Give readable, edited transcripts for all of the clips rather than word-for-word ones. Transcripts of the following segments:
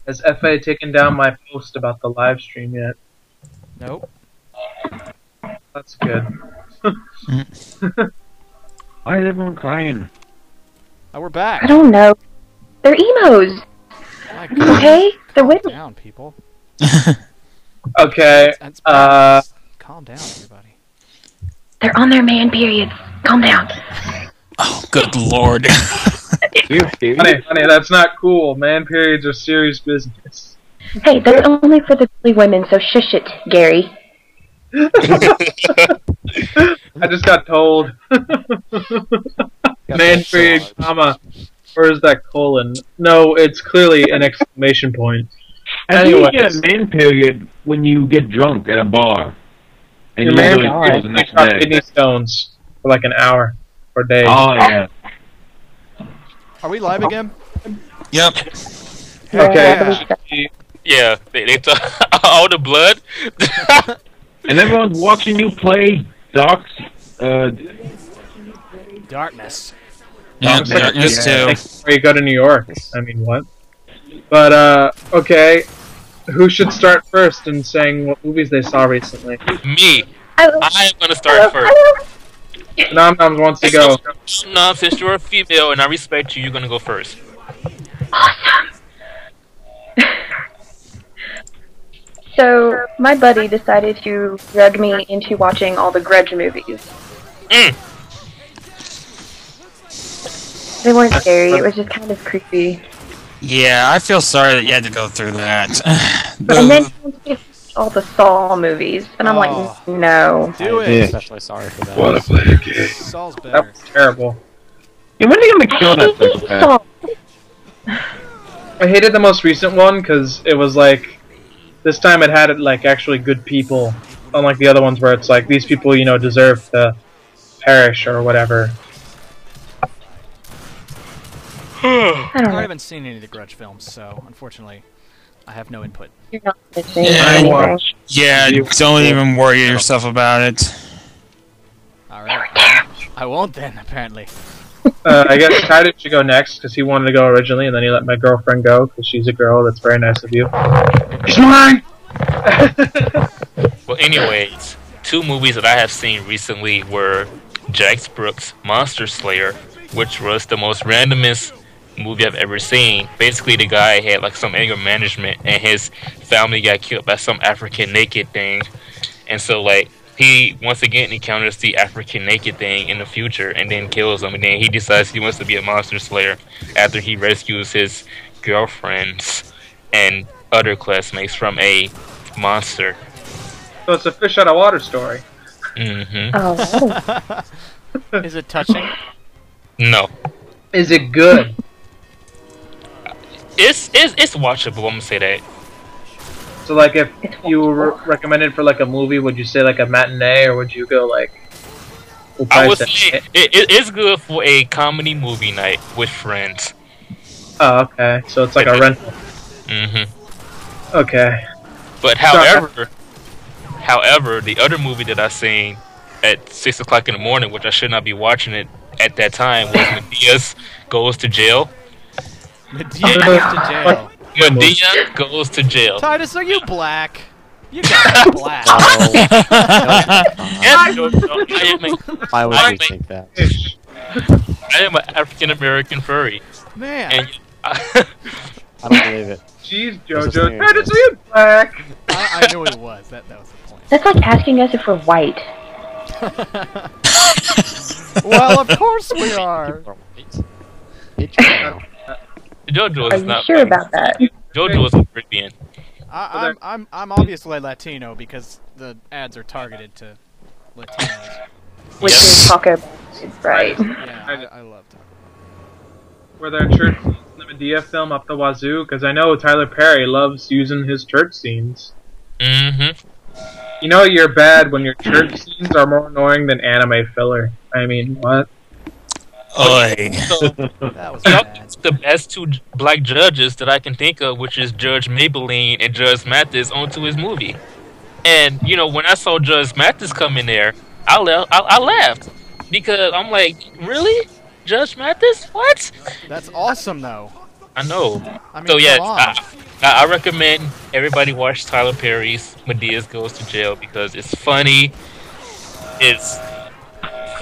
Has FA taken down my post about the live stream yet? Nope. That's good. Why is everyone crying? Oh, we're back. I don't know. They're emos. My God. Okay? They're Calm with me. down, people. Okay. It's calm down, everybody. They're on their man periods. Calm down. Oh, good lord. Honey, that's not cool. Man periods are serious business. Hey, that's only for the ugly women, so shush it, Gary. I just got told. Man period, comma. Where's that colon? No, it's clearly an exclamation point. I think you Anyways. get a man period when you get drunk at a bar. And Your you man literally feel the next got day. kidney stones for like an hour or days. Oh, yeah. Are we live again? Yep. Okay. Yeah, they took all the blood. And everyone's watching you play Dark... Darkness. Yeah, darkness too. Before you go to New York. I mean, what? But, okay. Who should start first in saying what movies they saw recently? Me. I am gonna start first. Nom Noms wants to go. No, since you're a female and I respect you, you're gonna go first. Awesome. So, my buddy decided to drug me into watching all the Grudge movies. They weren't scary, it was just kind of creepy. Yeah, I feel sorry that you had to go through that. And then all the Saw movies, and I'm like, no. Do I'm it. especially sorry for that. Wanna play a game? Saul's That better. was terrible. Yeah, when are you gonna kill that psychopath? Saw. I hated the most recent one because it was like, this time it had like actually good people, unlike the other ones where it's like these people, you know, deserve to perish or whatever. I don't I know. haven't seen any of the Grudge films, so unfortunately, I have no input. You're not missing Yeah, anything. Yeah, don't even worry yourself about it. Alright. I won't then, apparently. I guess Titus should go next because he wanted to go originally, and then he let my girlfriend go because she's a girl. That's very nice of you. She's mine. Well, anyways, two movies that I have seen recently were Jax Brooks' Monster Slayer, which was the most randomest movie I've ever seen. Basically, the guy had like some anger management, and his family got killed by some African naked thing, and so like he once again encounters the African naked thing in the future, and then kills him, and then he decides he wants to be a monster slayer after he rescues his girlfriends and other classmates from a monster. So it's a fish out of water story. Oh, Is it touching? No, Is it good? it's watchable. I'm gonna say that. So like, if you were recommended for like a movie, would you say like a matinee, or would you go like? full I would price say and- it's good for a comedy movie night with friends. Oh, okay. So it's like a rental. Okay. But however, the other movie that I seen at 6 o'clock in the morning, which I should not be watching it at that time, was Medea's Goes to Jail. Medea goes to jail. Medea Goes to Jail. Titus, are you black? You got black. Yes, Jojo, Why would I you make- think that? I am an African American furry, Man. and I don't believe it. Jeez, There's this Jojo, thing try to that see it back. I knew it was. That was the point. that's like asking us if we're white. Well, of course we are. Jojo Are is you not. sure about that? Jojo is Caribbean. I'm obviously Latino because the ads are targeted to Latinos. Which Yes. is Taco Bell, right? Yeah, I love Taco. Were there church scenes in the Medea film up the wazoo? Because I know Tyler Perry loves using his church scenes. You know you're bad when your church scenes are more annoying than anime filler. I mean, what? Oy. So, That was he also bad. took the best two black judges that I can think of, which is Judge Maybelline and Judge Mathis, onto his movie. And you know, when I saw Judge Mathis come in there, I laughed because I'm like, really, Judge Mathis? What? That's awesome, though. I know. I mean, So yeah, come on. I recommend everybody watch Tyler Perry's Medea's Goes to Jail because it's funny. It's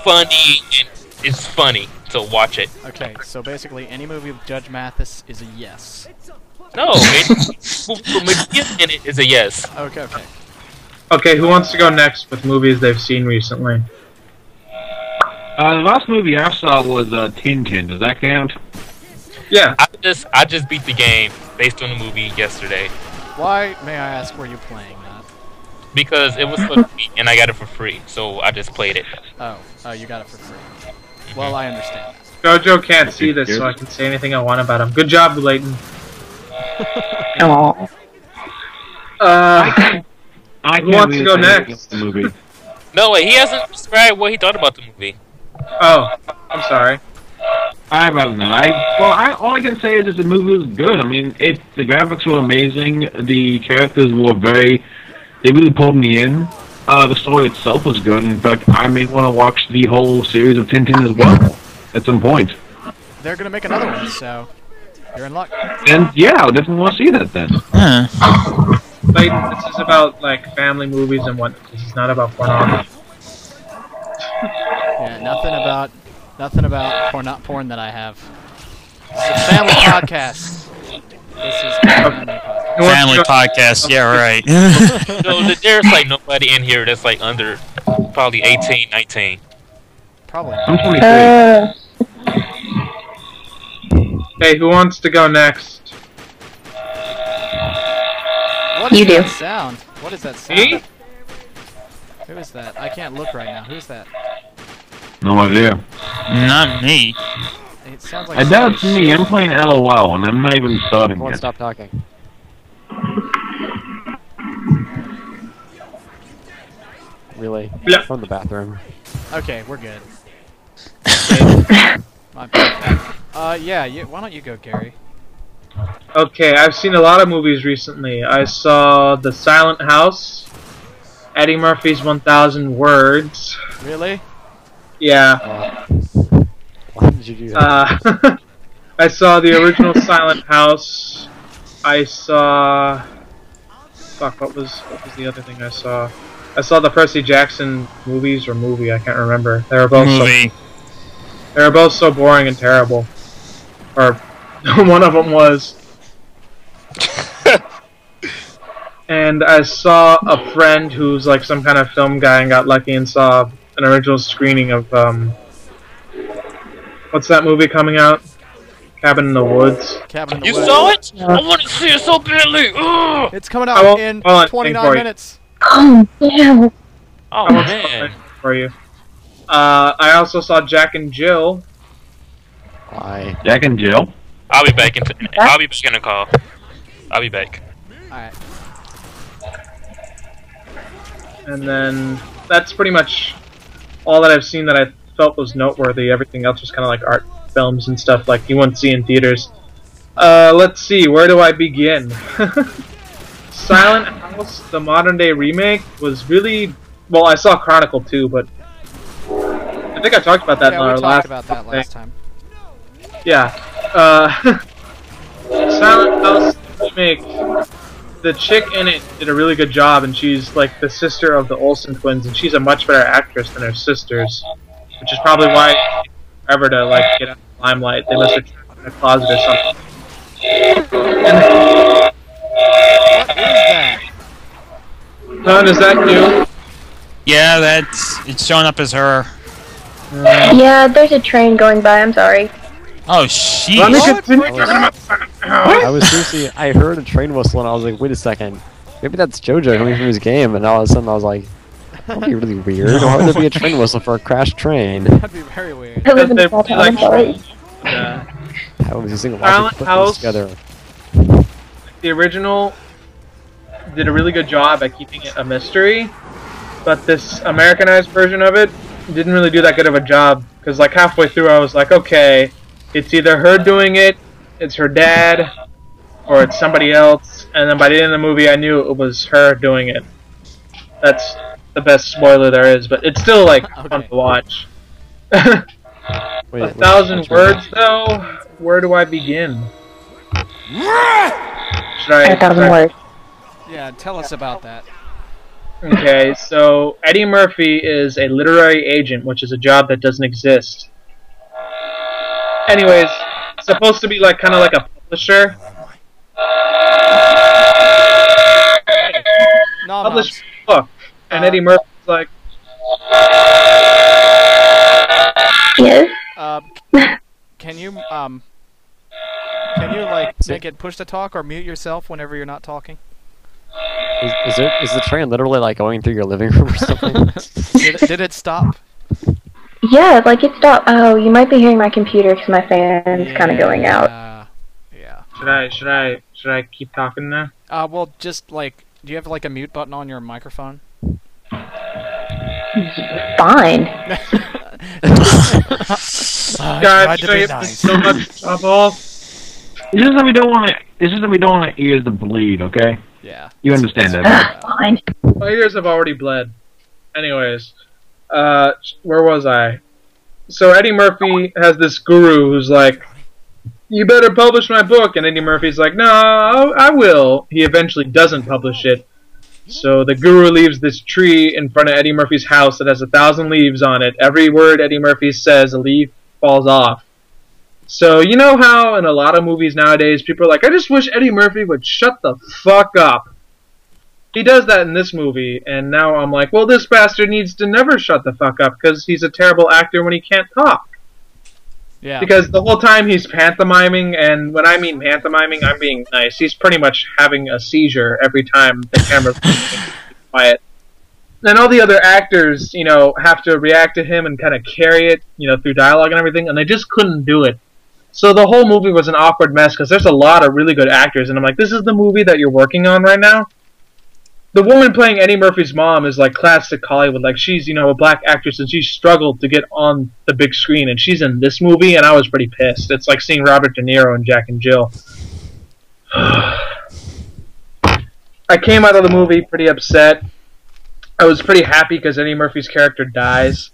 funny and it's funny. So watch it. Okay, so basically, any movie with Judge Mathis is a yes. No, Medea in it is a yes. Okay. Okay, who wants to go next with movies they've seen recently? The last movie I saw was Tintin. Does that count? Yeah. I just beat the game based on the movie yesterday Why, may I ask, were you playing that? because it was for free and I got it for free, so I just played it. Oh, you got it for free. Well, I understand that. Jojo can't see this, so I can say anything I want about him. Good job, Leighton. Aw. I Who wants to go next? The movie. No, wait, he hasn't described what he thought about the movie. Oh, I'm sorry. I don't know. All I can say is that the movie was good. I mean, the graphics were amazing. The characters were they really pulled me in. The story itself was good. In fact, I may want to watch the whole series of Tintin as well at some point. They're gonna make another one, so you're in luck. And yeah, I definitely want to see that then. Huh. Leighton, this is about like family movies and what. This is not about pornography. Yeah, nothing about porn that I have. This is a family podcast. This is a family podcast. Who wants Family to go- podcast, yeah, right. So there's like nobody in here that's like under probably 18, 19. Probably. I'm 23. Hey, who wants to go next? What is You do. that sound? What is that sound? Me? Who is that? I can't look right now. Who's that? No idea. Not me. It sounds like. I doubt it's me. I'm playing LOL, and I'm not even starting Won't yet. stop talking. Really? Yeah. From the bathroom. Okay, we're good. My bad. Yeah. Why don't you go, Gary? Okay, I've seen a lot of movies recently. I saw The Silent House, Eddie Murphy's 1,000 Words. Really? Yeah. Why did you do that? I saw the original Silent House. I saw. Fuck, what was the other thing I saw? I saw the Percy Jackson movies or movie. I can't remember. They were both Movie. they were both so boring and terrible. Or one of them was. And I saw a friend who's like some kind of film guy and got lucky and saw an original screening of what's that movie coming out? Cabin in the Woods. Cabin in the You Woods. saw it? I want to see it so badly. Ugh! It's coming I out won't in spoil anything 29 for you. minutes. Oh, yeah. Oh I won't man. spoil it for you. I also saw Jack and Jill. Why? Jack and Jill. I'll be back in a call. I'll be back. Alright. And then that's pretty much all that I've seen that I felt was noteworthy. Everything else was kind of like art films and stuff like you wouldn't see in theaters. Let's see, where do I begin? Silent House, the modern day remake, was really well. I saw Chronicle too, but I think I talked about that in Yeah, our we last talked about that last time. Yeah. Silent House remake. The chick in it did a really good job, and she's like the sister of the Olsen twins, and she's a much better actress than her sisters, which is probably why ever to like get out of the limelight. They must have trapped her in a closet or something. And, What is that? Don, is that you? Yeah, it's showing up as her. Yeah, there's a train going by. I'm sorry. Oh, sheesh. Let me What? continue What? talking about Silent I House. was seriously, I heard a train whistle and I was like, wait a second. Maybe that's JoJo coming from his game, and all of a sudden I was like, that'd be really weird. Why would there be a train whistle for a crashed train? That'd be very weird. I live in They a small really town. I'm like sorry. I was using Silent logic to put House. things together. The original did a really good job at keeping it a mystery, but this Americanized version of it didn't really do that good of a job. Because like halfway through, I was like, okay, it's either her doing it, it's her dad, or it's somebody else. And then by the end of the movie, I knew it was her doing it. That's the best spoiler there is, but it's still like fun Okay. to watch. Wait, 1,000 words though. Where do I begin? A thousand words. Yeah, tell us about that. Okay, so Eddie Murphy is a literary agent, which is a job that doesn't exist. Anyways, supposed to be like kind of like a publisher. No, Publish a book, and Eddie Murphy's like, Yes. Can you like make it push to talk or mute yourself whenever you're not talking? Is the train literally like going through your living room or something? Did it stop? Yeah, like it stopped. Oh, you might be hearing my computer because my fan's kind of going out. Yeah. should I keep talking now? Well, just like, do you have like a mute button on your microphone? Fine. Guys, should I get nice. so much trouble? It's just that we don't want to. It's just that we don't want our ears to bleed. Okay. Yeah. You understand that? Fine. My ears have already bled. Anyways, where was I? So Eddie Murphy has this guru who's like, you better publish my book, and Eddie Murphy's like, no, I will. He eventually doesn't publish it. So the guru leaves this tree in front of Eddie Murphy's house that has 1,000 leaves on it. Every word Eddie Murphy says, a leaf falls off. So you know how in a lot of movies nowadays, people are like, I just wish Eddie Murphy would shut the fuck up. He does that in this movie, and now I'm like, well, this bastard needs to never shut the fuck up, because he's a terrible actor when he can't talk. Yeah. Because the whole time he's pantomiming, and when I mean pantomiming, I'm being nice. He's pretty much having a seizure every time the camera's quiet. And all the other actors, you know, have to react to him and kind of carry it, you know, through dialogue and everything, and they just couldn't do it. So the whole movie was an awkward mess, because there's a lot of really good actors, and I'm like, this is the movie that you're working on right now? The woman playing Eddie Murphy's mom is like classic Hollywood. Like, she's, you know, a black actress, and she struggled to get on the big screen, and she's in this movie, and I was pretty pissed. It's like seeing Robert De Niro and Jack and Jill. I came out of the movie pretty upset. I was pretty happy because Eddie Murphy's character dies.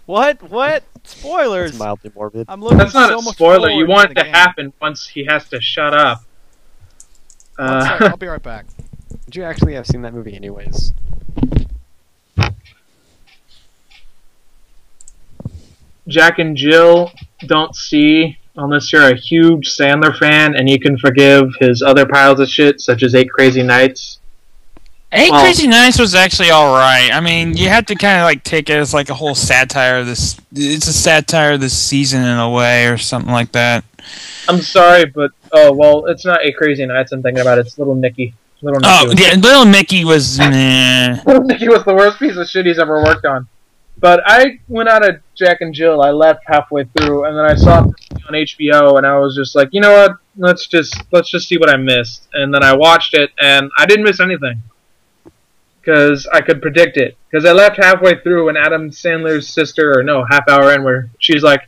What? Spoilers. It's mildly morbid. I'm looking That's not so a much spoiler. forward You want it the to game. happen once he has to shut up. One sec, I'll be right back. Would you actually have seen that movie anyways? Jack and Jill don't see unless you're a huge Sandler fan and you can forgive his other piles of shit, such as Eight Crazy Nights. Eight Crazy Nights was actually alright. I mean, you have to kind of like take it as like a whole satire of this. It's a satire of this season in a way, or something like that. I'm sorry, but oh well, it's not Eight Crazy Nights I'm thinking about. It's Little Nicky. Yeah, Little Nicky was meh. Little Nicky was the worst piece of shit he's ever worked on. But I went out of Jack and Jill. I left halfway through, and then I saw it on HBO, and I was just like, you know what? Let's just see what I missed. And then I watched it, and I didn't miss anything because I could predict it. Because I left halfway through, and Adam Sandler's sister, or no, half hour in, where she's like,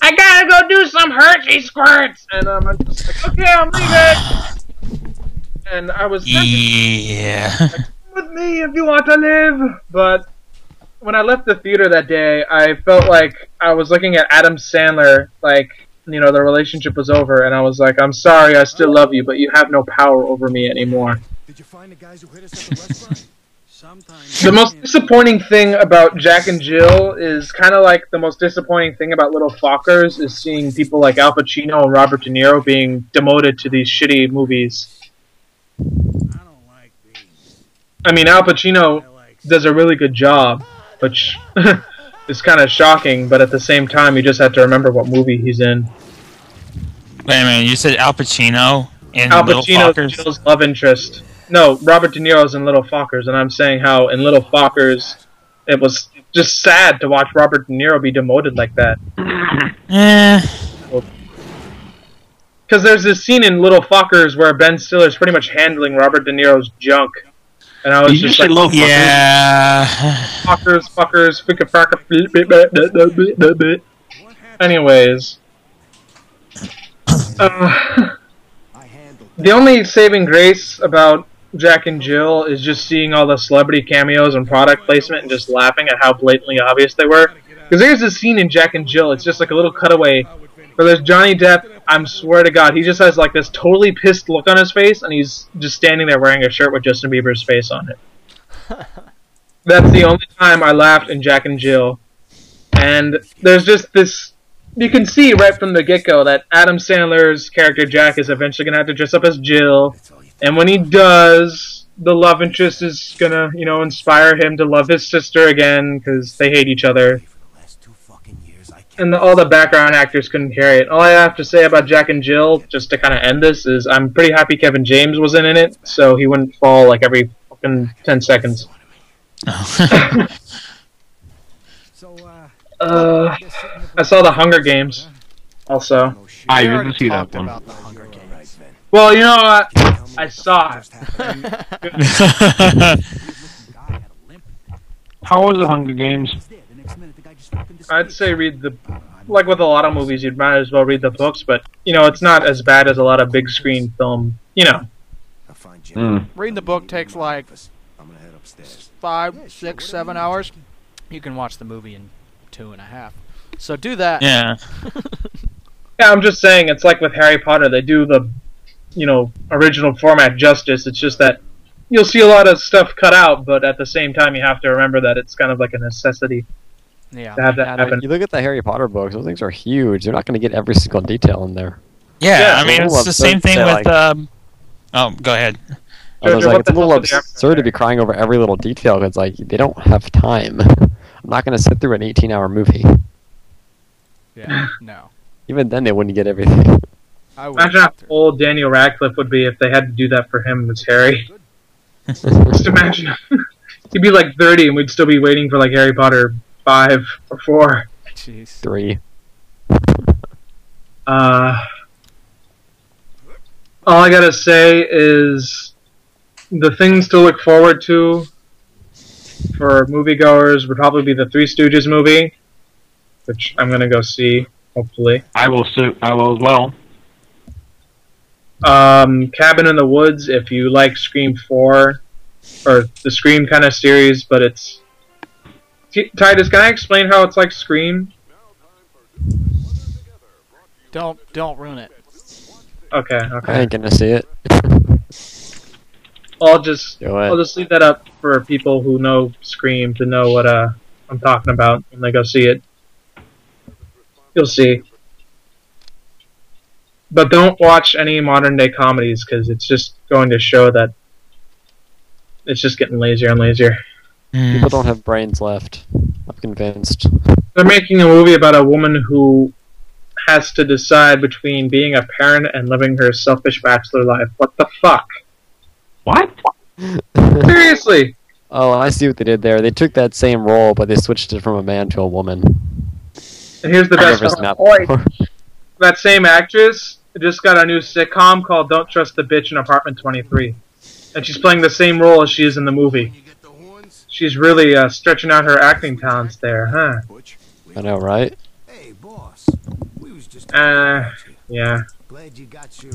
I gotta go do some Hershey squirts, and I'm just like, okay, I'm leaving. And I was Yeah. like, come with me if you want to live. But when I left the theater that day, I felt like I was looking at Adam Sandler, like, you know, the relationship was over, and I was like, I'm sorry, I still love you, but you have no power over me anymore. Did you find the guys who hit us at the restaurant? Sometimes The most disappointing thing about Jack and Jill is kind of like the most disappointing thing about Little Fockers is seeing people like Al Pacino and Robert De Niro being demoted to these shitty movies. I don't like these. I mean, Al Pacino does a really good job, which is kind of shocking, but at the same time, you just have to remember what movie he's in. Wait a minute, you said Al Pacino in Al Little Pacino's Fockers? Jill's love interest. No, Robert De Niro's in Little Fockers, and I'm saying how in Little Fockers, it was just sad to watch Robert De Niro be demoted like that. Because there's this scene in Little Fockers where Ben Stiller's pretty much handling Robert De Niro's junk. And I was just like, Yeah. fuckers, anyways. The only saving grace about Jack and Jill is just seeing all the celebrity cameos and product placement and just laughing at how blatantly obvious they were. Because there's this scene in Jack and Jill, it's just like a little cutaway, where there's Johnny Depp I'm swear to God, he just has like this totally pissed look on his face, and he's just standing there wearing a shirt with Justin Bieber's face on it. That's the only time I laughed in Jack and Jill. And there's just this... You can see right from the get-go that Adam Sandler's character Jack is eventually going to have to dress up as Jill. And when he does, the love interest is going to, you know, inspire him to love his sister again, because they hate each other. And all the background actors couldn't carry it. All I have to say about Jack and Jill, just to kind of end this, is I'm pretty happy Kevin James wasn't in it, so he wouldn't fall like every fucking 10 seconds. I saw the Hunger Games, also. I didn't see that one. About the Hunger Games. Well, you know what? I saw it. How was the Hunger Games? I'd say read the... Like with a lot of movies, you'd might as well read the books, but, you know, it's not as bad as a lot of big screen film, you know. Reading the book takes like 5, 6, 7 hours. You can watch the movie in 2.5. So do that. Yeah. Yeah, I'm just saying, it's like with Harry Potter, they do the, you know, original format justice. It's just that you'll see a lot of stuff cut out, but at the same time, you have to remember that it's kind of like a necessity Yeah. to have that happen. You look at the Harry Potter books; those things are huge. They're not going to get every single detail in there. Yeah, I Yeah, mean, a it's little the same thing absurd with... to, Oh, go ahead. I was Jojo, like, what it's a the little hell did the absurd to be crying over every little detail because, like, they don't have time. I'm not going to sit through an 18-hour movie. Yeah. No. Even then, they wouldn't get everything. I would. Imagine how old Daniel Radcliffe would be if they had to do that for him as Harry. Just imagine. He'd be like 30 and we'd still be waiting for like Harry Potter 5 or 4. Jeez. 3. All I gotta say is the things to look forward to for moviegoers would probably be the Three Stooges movie, which I'm gonna go see, hopefully. I will as well. Cabin in the Woods, if you like Scream 4, or the Scream kind of series, but it's... Titus, can I explain how it's like Scream? Don't ruin it. Okay. I ain't gonna see it. I'll just Do it. leave that up for people who know Scream to know what I'm talking about when they go see it. You'll see. But don't watch any modern day comedies because it's just going to show that it's just getting lazier and lazier. People don't have brains left. I'm convinced. They're making a movie about a woman who has to decide between being a parent and living her selfish bachelor life. What the fuck? What? Seriously? Oh, I see what they did there. They took that same role, but they switched it from a man to a woman. And here's the I've best never seen that part. before. That same actress just got a new sitcom called Don't Trust the Bitch in Apartment 23. And she's playing the same role as she is in the movie. She's really stretching out her acting talents there, huh? I know, right? Hey, boss. We was just Yeah. glad you got your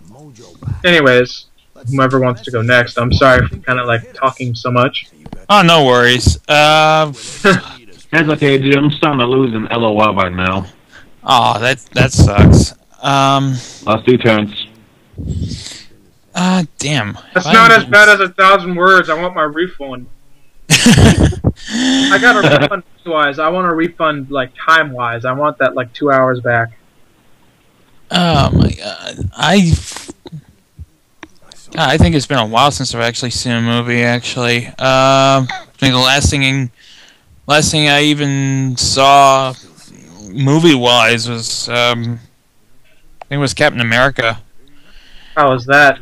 mojo back. Anyways, whoever wants to go next, I'm sorry for kind of like talking so much. Oh, no worries. That's okay, dude. I'm starting to lose an LOL right now. Oh, that sucks. Last 2 turns. Damn. That's not as bad as 1,000 words. I want my refund. I got a refund wise. I want a refund like time wise. I want that like 2 hours back. Oh my god. I think it's been a while since I've actually seen a movie. Actually, I think the last thing I even saw movie-wise was I think it was Captain America. How was that?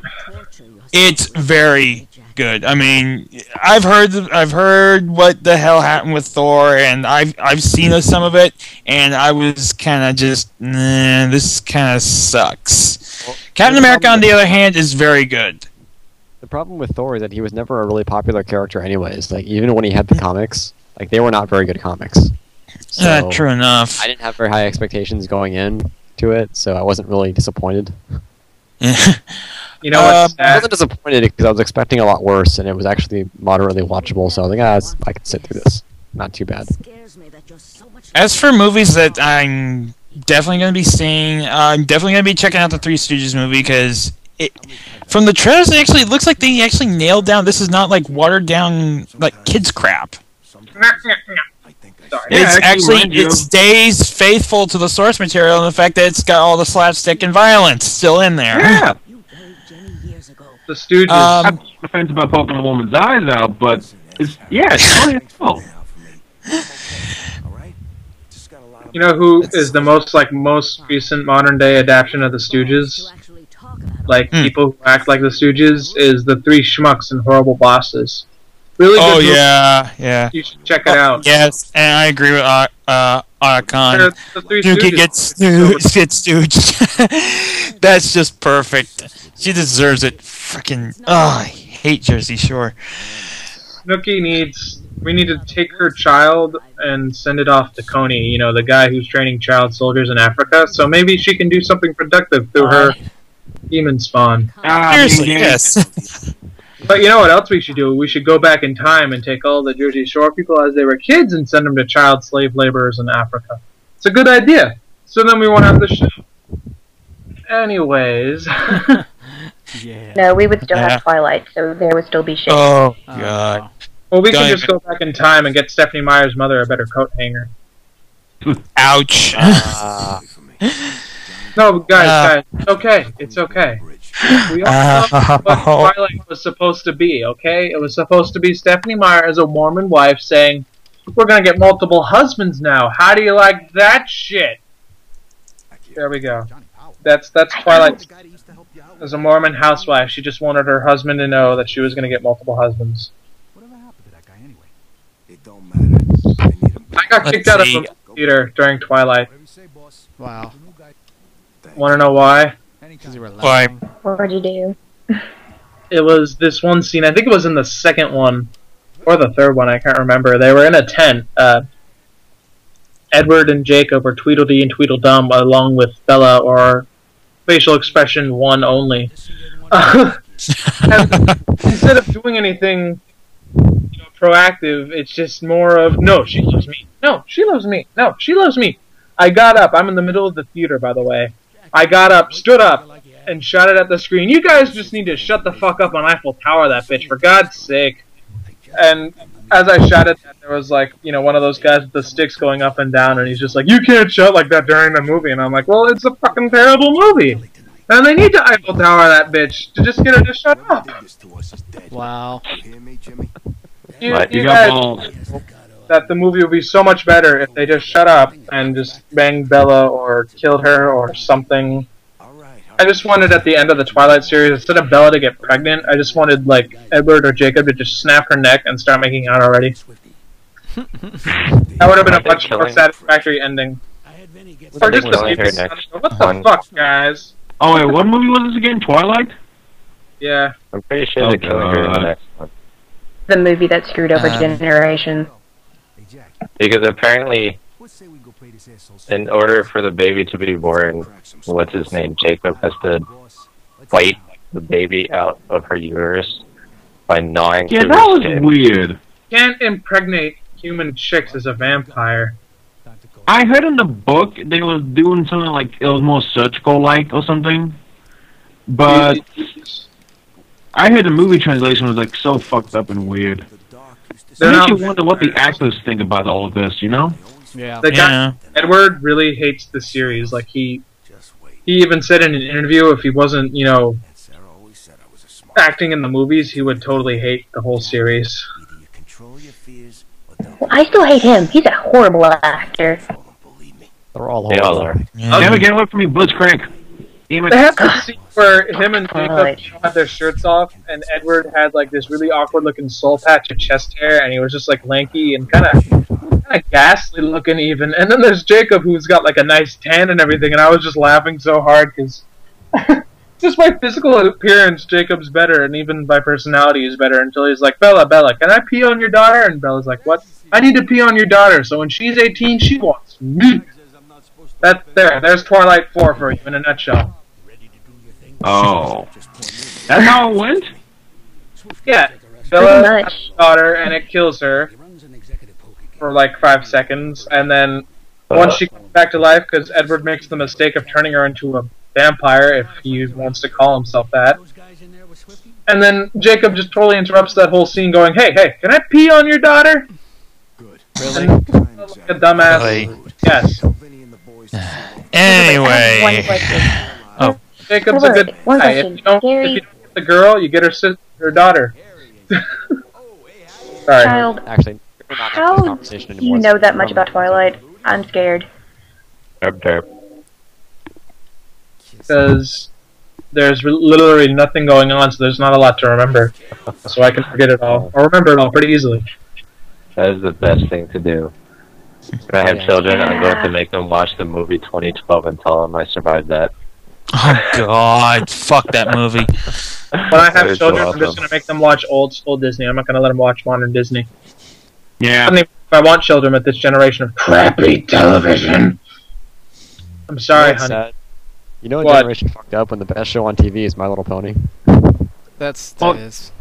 It's very good. I mean, I've heard what the hell happened with Thor, and I've seen some of it, and I was kind of just, nah, this kind of sucks. Well, Captain America, on the other hand, is very good. The problem with Thor is that he was never a really popular character anyways. Like, even when he had the comics, like, they were not very good comics. So, True enough. I didn't have very high expectations going in to it, so I wasn't really disappointed. You know what's I sad? wasn't disappointed because I was expecting a lot worse, and it was actually moderately watchable, so I was like, I can sit through this. Not too bad. As for movies that I'm definitely going to be seeing. I'm definitely going to be checking out the Three Stooges movie because from the trailers, it looks like they actually nailed down. This is not like watered down like kids crap. It stays faithful to the source material and the fact that it's got all the slapstick and violence still in there. Yeah. The Stooges. I'm offensive about poking a woman's eyes out, but it's funny as hell. You know who is the most recent modern day adaptation of the Stooges? Like people who act like the Stooges is the Three Schmucks and Horrible Bosses. Really good movie. Yeah. You should check it out. Yes, and I agree with Archon. The Three Snooki Stooges. gets stooged. That's just perfect. She deserves it. Freaking. Oh, I hate Jersey Shore. We need to take her child and send it off to Coney, you know, the guy who's training child soldiers in Africa, so maybe she can do something productive through her demon spawn. Seriously, yes. But you know what else we should do? We should go back in time and take all the Jersey Shore people as they were kids and send them to child slave laborers in Africa. It's a good idea. So then we won't have the show. Anyways. Yeah. No, we would still have Twilight, so there would still be shit. Oh, God. Well, we can just go back in time and get Stephanie Meyer's mother a better coat hanger. Ouch. No, guys, it's okay. We all know what Twilight was supposed to be, okay? It was supposed to be Stephanie Meyer as a Mormon wife saying, we're gonna get multiple husbands now. How do you like that shit? There we go. That's Twilight. As a Mormon housewife, she just wanted her husband to know that she was gonna get multiple husbands. I got kicked out of the theater during Twilight. Wow. Want to know why? Why? What'd you do? It was this one scene. I think it was in the second one or the third one. I can't remember. They were in a tent. Edward and Jacob, or Tweedledee and Tweedledum, along with Bella, or facial expression one only. Instead of doing anything proactive, it's just more of, no, she loves me. No, she loves me. No, she loves me. I got up. I'm in the middle of the theater, by the way. I got up, stood up, and shouted at the screen, you guys just need to shut the fuck up on Eiffel Tower, that bitch, for God's sake. And as I shouted that, there was like, you know, one of those guys with the sticks going up and down, and he's just like, you can't shout like that during the movie. And I'm like, well, it's a fucking terrible movie. And they need to Eiffel Tower that bitch to just get her to shut up. Wow. You guys, that the movie would be so much better if they just shut up and just banged Bella or killed her or something. I just wanted at the end of the Twilight series, instead of Bella to get pregnant, I just wanted like Edward or Jacob to just snap her neck and start making out already. That would have been a much more satisfactory ending. Or just what the fuck, guys? Oh wait, what movie was this again? Twilight? Yeah. I'm pretty sure they're killing her in the next one. The movie that screwed over generations. Because apparently, in order for the baby to be born, what's his name, Jacob has to fight the baby out of her uterus by gnawing Yeah, through that her was skin. weird. Can't impregnate human chicks as a vampire. I heard in the book they was doing something like it was more surgical-like or something, but I heard the movie translation was like so fucked up and weird. It makes you wonder what the actors think about all of this, you know? Yeah. The guy, Edward, really hates the series. Like he even said in an interview, if he wasn't, you know, acting in the movies, he would totally hate the whole series. Well, I still hate him. He's a horrible actor. They're all They all horrible. are. Never get away from me, Blitzcrank. They have this scene where him and Jacob had their shirts off, and Edward had like this really awkward looking soul patch of chest hair, and he was just like lanky and kind of ghastly looking even. And then there's Jacob, who's got like a nice tan and everything, and I was just laughing so hard because just by physical appearance, Jacob's better, and even by personality, he's better. Until he's like, Bella, can I pee on your daughter? And Bella's like, what? I need to pee on your daughter. So when she's 18, she wants me. There's Twilight 4 for you in a nutshell. Oh. That's how it went? Yeah. Bella has a daughter, and it kills her for like 5 seconds, and then once she comes back to life because Edward makes the mistake of turning her into a vampire, if he wants to call himself that. And then Jacob just totally interrupts that whole scene going, hey, can I pee on your daughter? Really? Like a dumbass. Really? Yes. Anyway. Oh. Jacob's a good One guy. question. If you don't get the girl, you get her daughter. Sorry. Child, Actually, we're not having this how conversation do you anymore. know that much about Twilight? I'm scared. Derp. Because there's literally nothing going on, so there's not a lot to remember. So I can forget it all. Or remember it all pretty easily. That is the best thing to do. When I have children, I'm going to make them watch the movie 2012 and tell them I survived that. Oh God! Fuck that movie. When I have It's children, so I'm just awesome. going to make them watch old school Disney. I'm not going to let them watch modern Disney. Yeah. I don't even know if I want children with this generation of crappy television. I'm sorry, honey. Sad. You know what What? generation fucked up when the best show on TV is My Little Pony? That Well, is.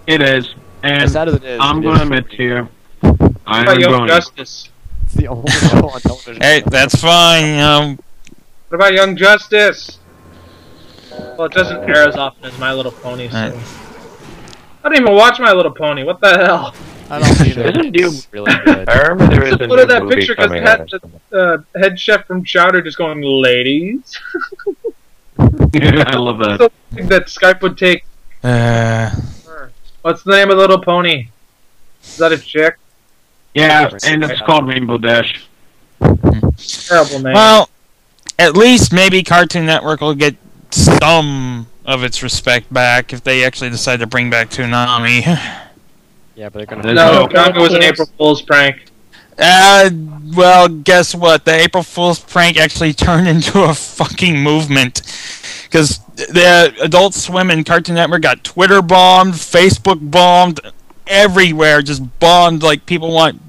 It is. And As sad as it is, I'm it going is to admit to you, I What about am Young going Justice? It's the only show on television. Hey, that's fine. What about Young Justice? Well, it doesn't air as often as My Little Pony, so... Right. I don't even watch My Little Pony. What the hell? I don't either. Isn't you? It's really good. I remember there was Just a look at new that movie picture because coming it had out. the head chef from Chowder just going, ladies. I love that. So big that Skype would take. What's the name of Little Pony? Is that a chick? Yeah, and it's called Rainbow Dash. Terrible name. well, at least maybe Cartoon Network will get some of its respect back if they actually decide to bring back Toonami. Yeah, but they're gonna. There's no, no- Congo was an April Fool's prank. Well, guess what? The April Fool's prank actually turned into a fucking movement. Because the Adult Swim and Cartoon Network got Twitter bombed, Facebook bombed, everywhere just bombed. Like people want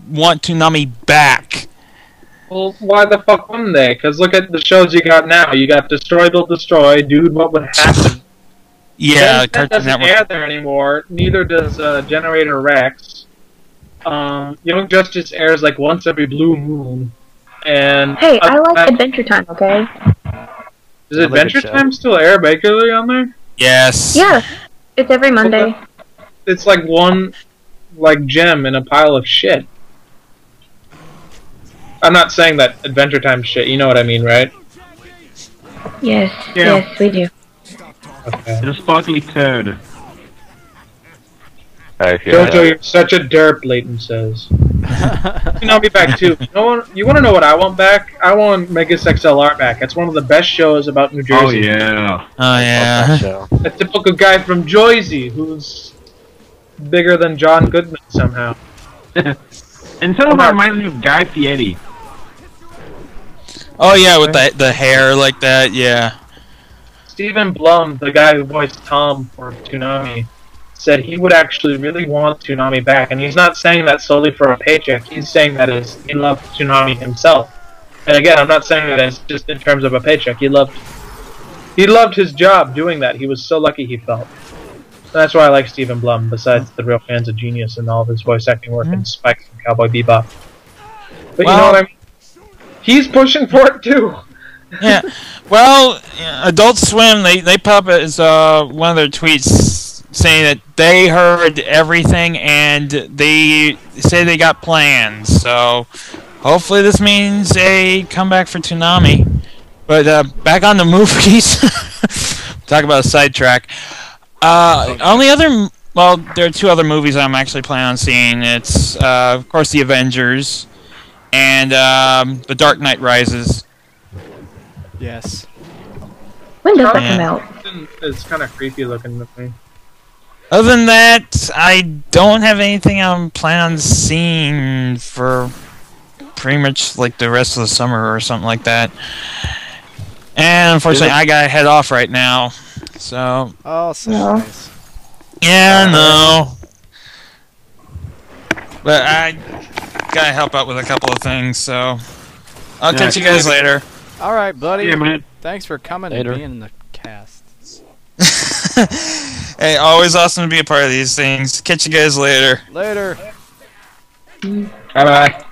Toonami back. Well, why the fuck wouldn't they? Because look at the shows you got now. You got Destroy, Build, Destroy, Dude, What Would Happen? Yeah, That Cartoon doesn't Network. air there anymore. Neither does Generator Rex. Young Justice airs like once every blue moon. And Hey, I like Adventure Time, okay? Does I like Adventure the show. Time still air regularly on there? Yes. Yeah, it's every Monday. It's like one gem in a pile of shit. I'm not saying that Adventure Time shit. You know what I mean, right? Yes, Yeah. yes, we do. Okay. It's a sparkly turd. I feel Jojo, that. you're such a derp, Leighton says. I'll be back too. You want to know what I want back? I want Megas XLR back. It's one of the best shows about New Jersey. Oh, yeah. Oh yeah. That show. A typical guy from Jersey who's bigger than John Goodman somehow. And some of them remind me of Guy Fieri. Oh yeah, with the hair like that. Yeah. Stephen Blum, the guy who voiced Tom for Toonami, said he would actually really want Toonami back, and he's not saying that solely for a paycheck. He's saying that as he loved Toonami himself. And again, I'm not saying that as just in terms of a paycheck. He loved his job doing that. He was so lucky he felt. That's why I like Stephen Blum. Besides the real fans of Genius and all of his voice acting work in Spike and Cowboy Bebop. But you know what I mean? He's pushing for it too. Yeah. Well, Adult Swim they put up as one of their tweets saying that they heard everything and they say they got plans. So hopefully this means a comeback for Toonami. But back on the movies. Talk about a sidetrack. Only other there are two other movies I'm actually planning on seeing. It's of course the Avengers and The Dark Knight Rises. Yes. When does that Yeah. come out? It's kind of creepy looking to me. Other than that, I don't have anything I'm planning on seeing for pretty much like the rest of the summer or something like that. And unfortunately, I gotta head off right now. So Oh, so No. nice. yeah, no. But I gotta help out with a couple of things. So I'll catch you guys later. All right, buddy. Yeah, man. Thanks for coming Later. and being in the cast. Hey, always awesome to be a part of these things. Catch you guys later. Later. Bye-bye.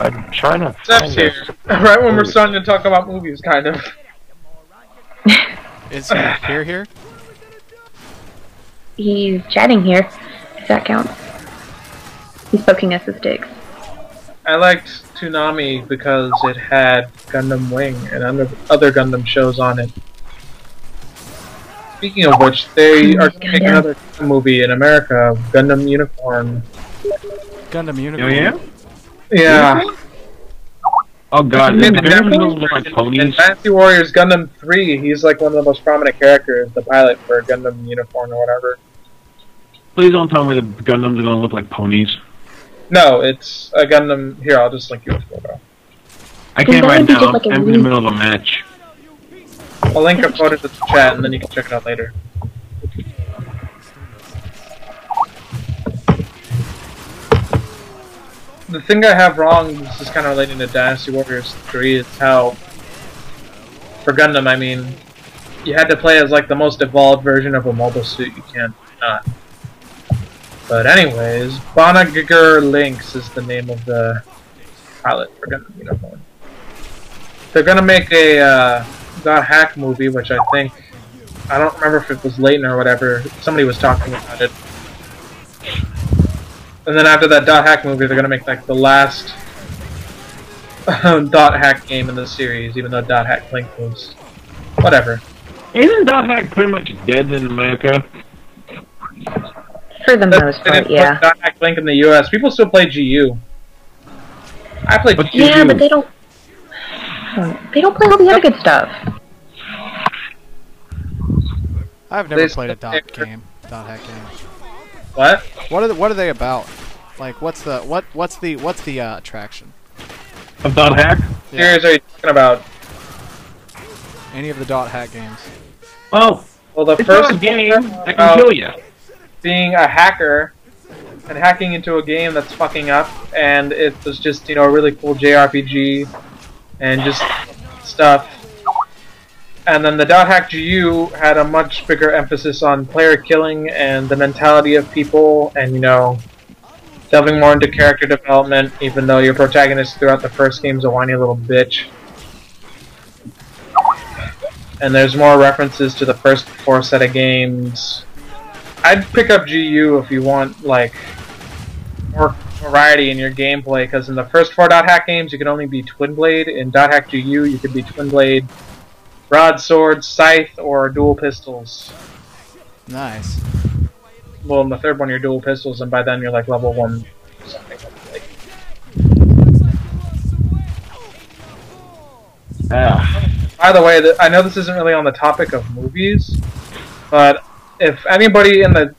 I'm trying to Steph's find here. this. Right when we're starting to talk about movies, kind of. Is he here? He's chatting here, if that counts. He's poking us with sticks. I liked Toonami because it had Gundam Wing and other Gundam shows on it. Speaking of which, they are going to make another Gundam movie in America, Gundam Unicorn. Gundam Unicorn. Oh yeah? Yeah. Oh god, In the Gundam look like ponies. Dynasty Warriors Gundam 3, he's like one of the most prominent characters, the pilot for Gundam Unicorn or whatever. Please don't tell me the Gundams are gonna look like ponies. No, it's a Gundam. Here, I'll just link you a photo. I can't right now. Like I'm in the middle of a match. I'll link a photo to the chat and then you can check it out later. The thing I have wrong, this is kind of relating to Dynasty Warriors 3, is how, for Gundam, I mean, you had to play as like the most evolved version of a mobile suit. You can't not. But anyways, Bonagiger Lynx is the name of the pilot for Gundam Unicorn. They're gonna make a .hack movie, which I think, I don't remember if it was Leighton or whatever, somebody was talking about it. And then after that .hack movie, they're gonna make like the last .hack game in the series, even though .hack Link was whatever. Isn't .hack pretty much dead in America? For the most They part, didn't yeah. put .hack Link in the US. People still play GU. I play GU. Yeah, but they don't. They don't play all the other good stuff. I've never played a .hack game. What? What are they about? Like, what's the attraction? Of .hack? Yeah. Series are you talking about? Any of the .hack games? Well, the it's first not a game that can about kill you. being a hacker and hacking into a game that's fucking up, and it was just, you know, a really cool JRPG and just stuff. And then the .hack GU had a much bigger emphasis on player killing and the mentality of people, and, you know, delving more into character development, even though your protagonist throughout the first game is a whiny little bitch. And there's more references to the first 4 set of games. I'd pick up GU if you want, like, more variety in your gameplay, because in the first 4 .hack games you could only be Twin Blade. In .hack GU you could be Twin Blade, Broadsword, Scythe, or Dual Pistols. Nice. Well, in the third one you're Dual Pistols, and by then you're like level 1 something. By the way, I know this isn't really on the topic of movies, but if anybody in the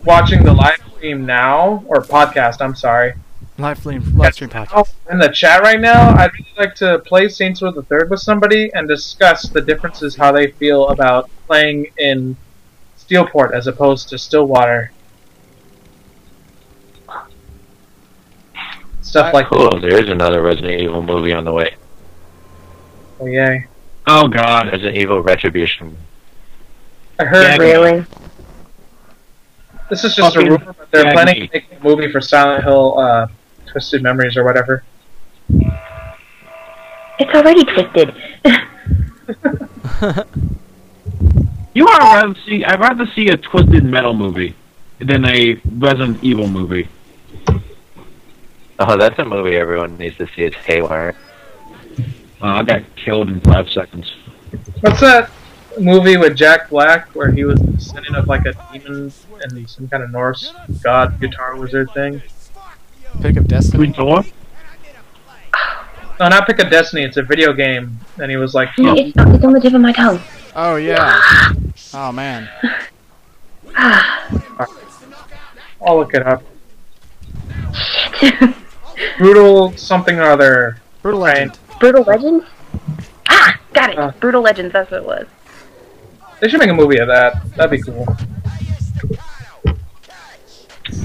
watching the live stream now, or podcast, I'm sorry, live stream podcast, in the chat right now, I'd really like to play Saints Row the Third with somebody and discuss the differences, how they feel about playing in Steelport as opposed to Stillwater. Stuff like that. Oh, there's another Resident Evil movie on the way. Oh, yay. Oh god. Resident Evil Retribution. I heard Really? this is just a rumor, but they're planning to make a movie for Silent Hill, Twisted Memories or whatever. It's already twisted. I'd rather see a Twisted Metal movie than a Resident Evil movie. Oh, that's a movie everyone needs to see. It's Haywire. I got killed in 5 seconds. What's that movie with Jack Black where he was descendant of like a demon and some kind of Norse god guitar wizard thing? Pick of Destiny. No, not Pick of Destiny. It's a video game, and he was like, It's on the tip of my tongue. Oh yeah. Oh man. I'll look it up. Brutal something or other. Brutal Legend. Brutal Legends? Ah, got it. Brutal Legends, that's what it was. They should make a movie of that. That'd be cool.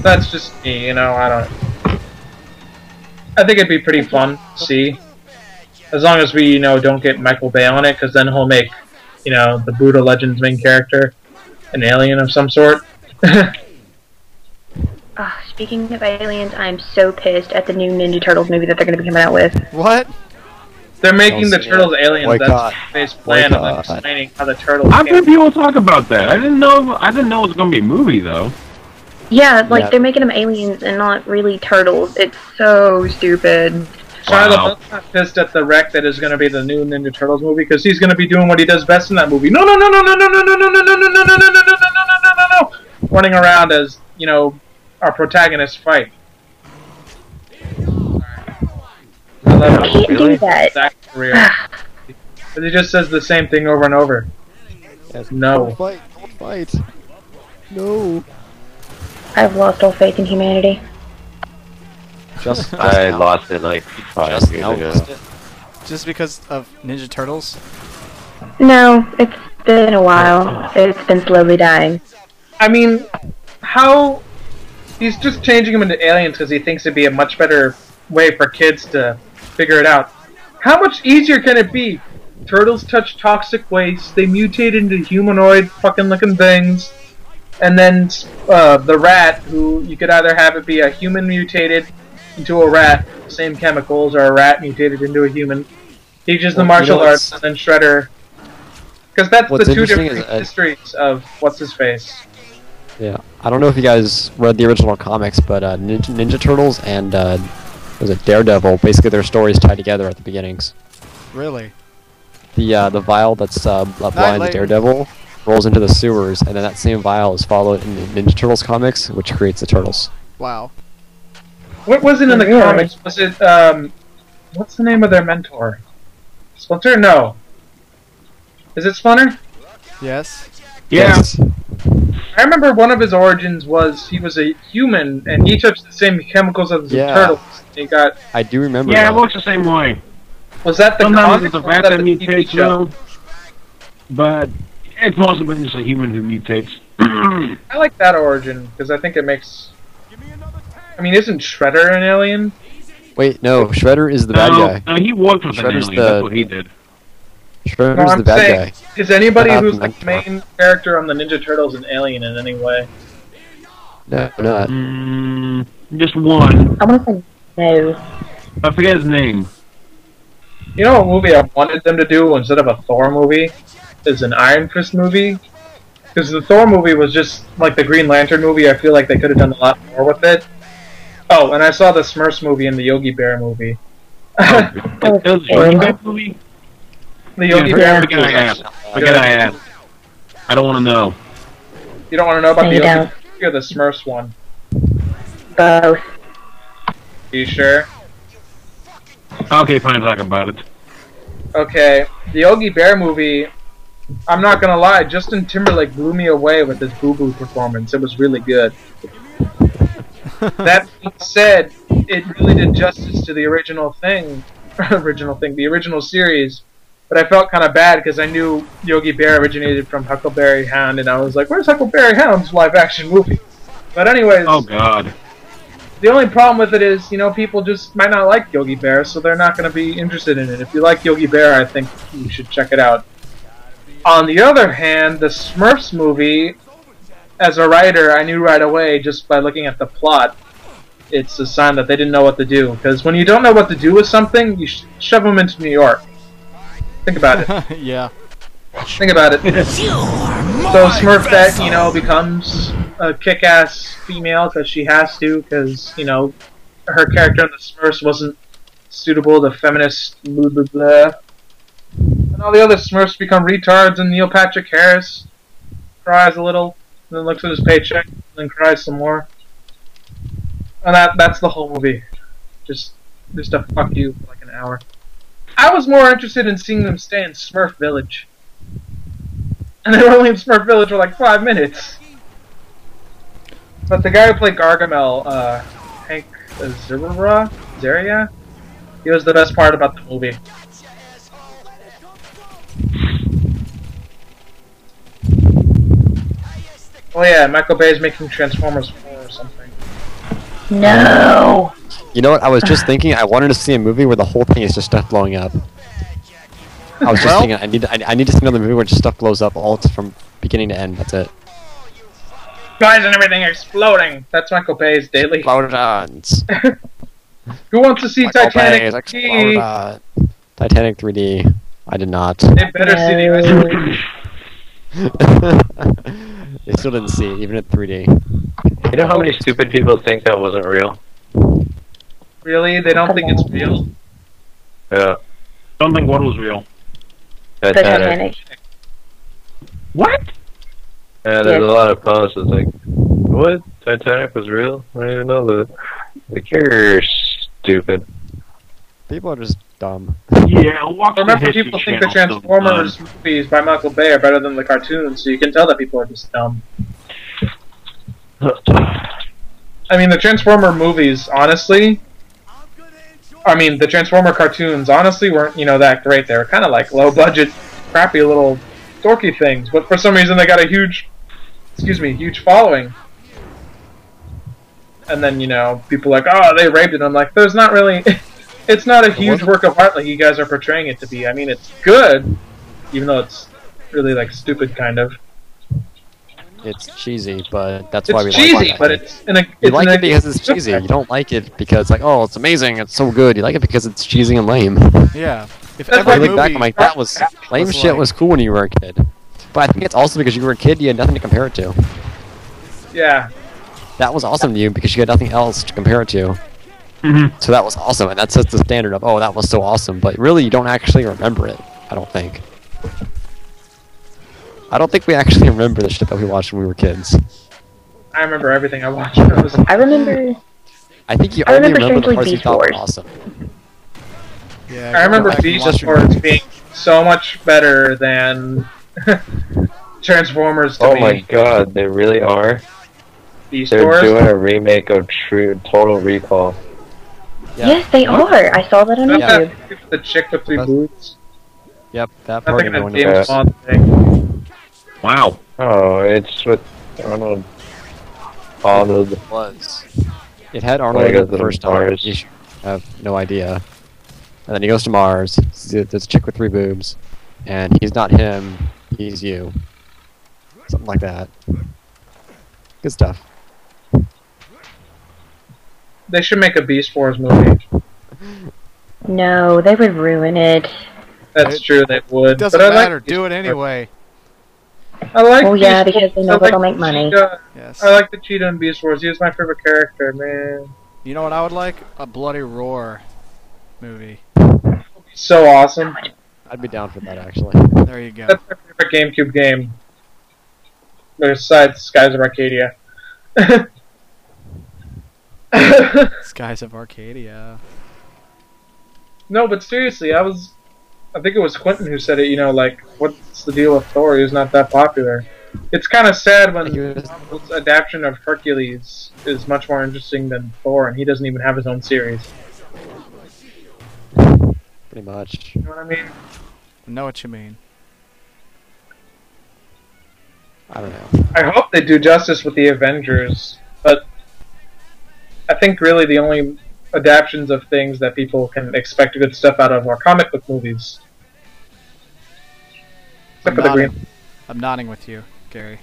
That's just me, you know, I think it'd be pretty fun to see. As long as we, you know, don't get Michael Bay on it, because then he'll make, you know, the Brutal Legends main character an alien of some sort. Speaking of aliens, I'm so pissed at the new Ninja Turtles movie that they're going to be coming out with. What? They're making the Don't say Turtles that. aliens. Boycott. That's his plan of Boycott. explaining how the Turtles I've came. heard people talk about that. I didn't know it was gonna be a movie though. Yeah, like Yeah. they're making them aliens and not really turtles. It's so stupid. Shia Wow. LaBeouf's not pissed at the wreck that is going to be the new Ninja Turtles movie because he's going to be doing what he does best in that movie. No, no, no, no, no, no, no, no, no, no, no, no, no, no, no, no, no, no, no, no, running around as our protagonists fight. I love Can't do that. Zach's career. But he just says the same thing over and over. No. Don't fight. Don't fight. No. I've lost all faith in humanity. Just I now. lost it like 5 Just years now. ago. Just because of Ninja Turtles? No, it's been a while. It's been slowly dying. I mean, how he's just changing them into aliens because he thinks it'd be a much better way for kids to figure it out. How much easier can it be? Turtles touch toxic waste, they mutate into humanoid fucking looking things, and then the rat, who you could either have it be a human mutated into a rat, same chemicals, or a rat mutated into a human. Teaches the Well, martial you know arts, and then Shredder. Because that's what's the two interesting different is, histories of what's his face. Yeah, I don't know if you guys read the original comics, but Ninja Turtles and was it Daredevil? Basically, their stories tie together at the beginnings. Really? The vial that's blinds Layton. Daredevil rolls into the sewers, and then that same vial is followed in the Ninja Turtles comics, which creates the turtles. Wow. What was it in the Really? comics? Was it what's the name of their mentor? Splinter? No. Is it Splinter? Yes? Yeah. Yes. I remember one of his origins was he was a human and he touched the same chemicals as the Yeah. turtles. He got. I do remember. Yeah, that. it works the same way. Was that the Sometimes comic it's a or was rat that that the TV mutates, show? but it's mostly been just a human who mutates. I like that origin because I think it makes. I mean, isn't Shredder an alien? Wait, no, Shredder is the bad guy. No, he worked with an Shredder's alien. the- That's what he did. Shredder's No, the I'm bad saying, guy. is anybody What who's the happened? main character on the Ninja Turtles an alien in any way? No, not. Just one. I want to say no. I forget his name. You know what movie I wanted them to do instead of a Thor movie? Is an Iron Fist movie? Because the Thor movie was just like the Green Lantern movie. I feel like they could have done a lot more with it. Oh, and I saw the Smurfs movie and the Yogi Bear movie. It was a Yogi Bear movie? The Yogi Yeah, Bear forget movie. I asked. Forget I asked. I don't want to know. You don't want to know about No, the you Yogi don't. Bear or the Smurfs one? Both. Are you sure? Okay, fine, talk about it. Okay, the Yogi Bear movie, I'm not gonna lie, Justin Timberlake blew me away with his Boo Boo performance. It was really good. That being said, it really did justice to the original series. But I felt kind of bad because I knew Yogi Bear originated from Huckleberry Hound, and I was like, where's Huckleberry Hound's live-action movie? But anyways, Oh, God. the only problem with it is, people just might not like Yogi Bear, so they're not going to be interested in it. If you like Yogi Bear, I think you should check it out. On the other hand, the Smurfs movie, as a writer, I knew right away, just by looking at the plot, it's a sign that they didn't know what to do. Because when you don't know what to do with something, you shove them into New York. Think about it. Yeah. Think about it. So Smurfette, becomes a kick-ass female because she has to, because, her character in the Smurfs wasn't suitable to feminist blah blah blah. And all the other Smurfs become retards, and Neil Patrick Harris cries a little, and then looks at his paycheck, and then cries some more. And that's the whole movie. Just a fuck you for like an hour. I was more interested in seeing them stay in Smurf Village. And they were only in Smurf Village for like 5 minutes. But the guy who played Gargamel, Hank Azaria, he was the best part about the movie. Oh yeah, Michael Bay's making Transformers 4 or something. No. You know what? I was just thinking. I wanted to see a movie where the whole thing is just stuff blowing up. I was just Well- thinking. I need to see another movie where just stuff blows up all from beginning to end. That's it. Guys and everything exploding. That's Michael Bay's daily. Explosions. Who wants to see Michael Titanic Bay's 3D? Titanic 3D. I did not. They better see the original. They still didn't see it, even at 3D. You know how many stupid people think that wasn't real? Really? They don't think it's real? Yeah. Don't think what was real. The Titanic. What? Yeah, there's a lot of posts that's like, what? Titanic was real? I didn't even know that. Like, you're stupid. People are just dumb. Yeah, walk the Remember, History people think the Channel still Transformers movies by Michael Bay are better than the cartoons, so you can tell that people are just dumb. I mean, the Transformer movies, honestly... I mean, the Transformer cartoons, honestly, weren't, that great. They were kind of like low-budget, crappy little dorky things, but for some reason they got a huge following. And then, people are like, oh, they raped it. I'm like, there's not really... It's not a huge work of art like you guys are portraying it to be. I mean, it's good, even though it's really, stupid, kind of. It's cheesy, but that's why we like it. It's cheesy, but it's you like it because it's cheesy. You don't like it because, oh, it's amazing, it's so good. You like it because it's cheesy and lame. Yeah. If That's every why I look movie back, I'm like, that was... Lame shit was cool when you were a kid. But I think it's also because you were a kid, you had nothing to compare it to. Yeah. That was awesome to you because you had nothing else to compare it to. So that was awesome, and that sets the standard of, oh, that was so awesome. But really, you don't actually remember it, I don't think. I don't think we actually remember the shit that we watched when we were kids. I remember everything I watched when I was I remember... I think you I only remember remember the strangely parts you Beast thought were Wars. awesome. Yeah, I remember go back and Beast watch Wars being so much better than Transformers to Oh me. my god, they really are? Beast They're Wars? doing a remake of Total Recall. Yeah. Yes, they are. I saw that on That's YouTube. the chick with 3 boobs. Yep, that I part think you're that's going James to Bond thing. Wow. Oh, it's with Arnold. It was. It had Arnold in goes it to the the first time. Mars. You have no idea. And then he goes to Mars. There's a chick with 3 boobs. And he's not him, he's you. Something like that. Good stuff. They should make a Beast Wars movie. No, they would ruin it. That's true, they would. Doesn't but I matter. like Do it anyway. I like Oh yeah, Beast because they Wars. know I like they'll make money. Cheetah. Yes. I like the Cheetah in Beast Wars. He was my favorite character, man. You know what I would like? A Bloody Roar movie. So awesome. I'd be down for that, actually. There you go. That's my favorite GameCube game. Besides Skies of Arcadia. Skies of Arcadia. No, but seriously, I think it was Quentin who said it, what's the deal with Thor? He's not that popular. It's kind of sad when Marvel's adaptation of Hercules is much more interesting than Thor, and he doesn't even have his own series. Pretty much. You know what I mean? I know what you mean. I don't know. I hope they do justice with the Avengers, but I think really the only adaptions of things that people can expect good stuff out of are comic book movies. Except for the Green, I'm nodding with you, Gary.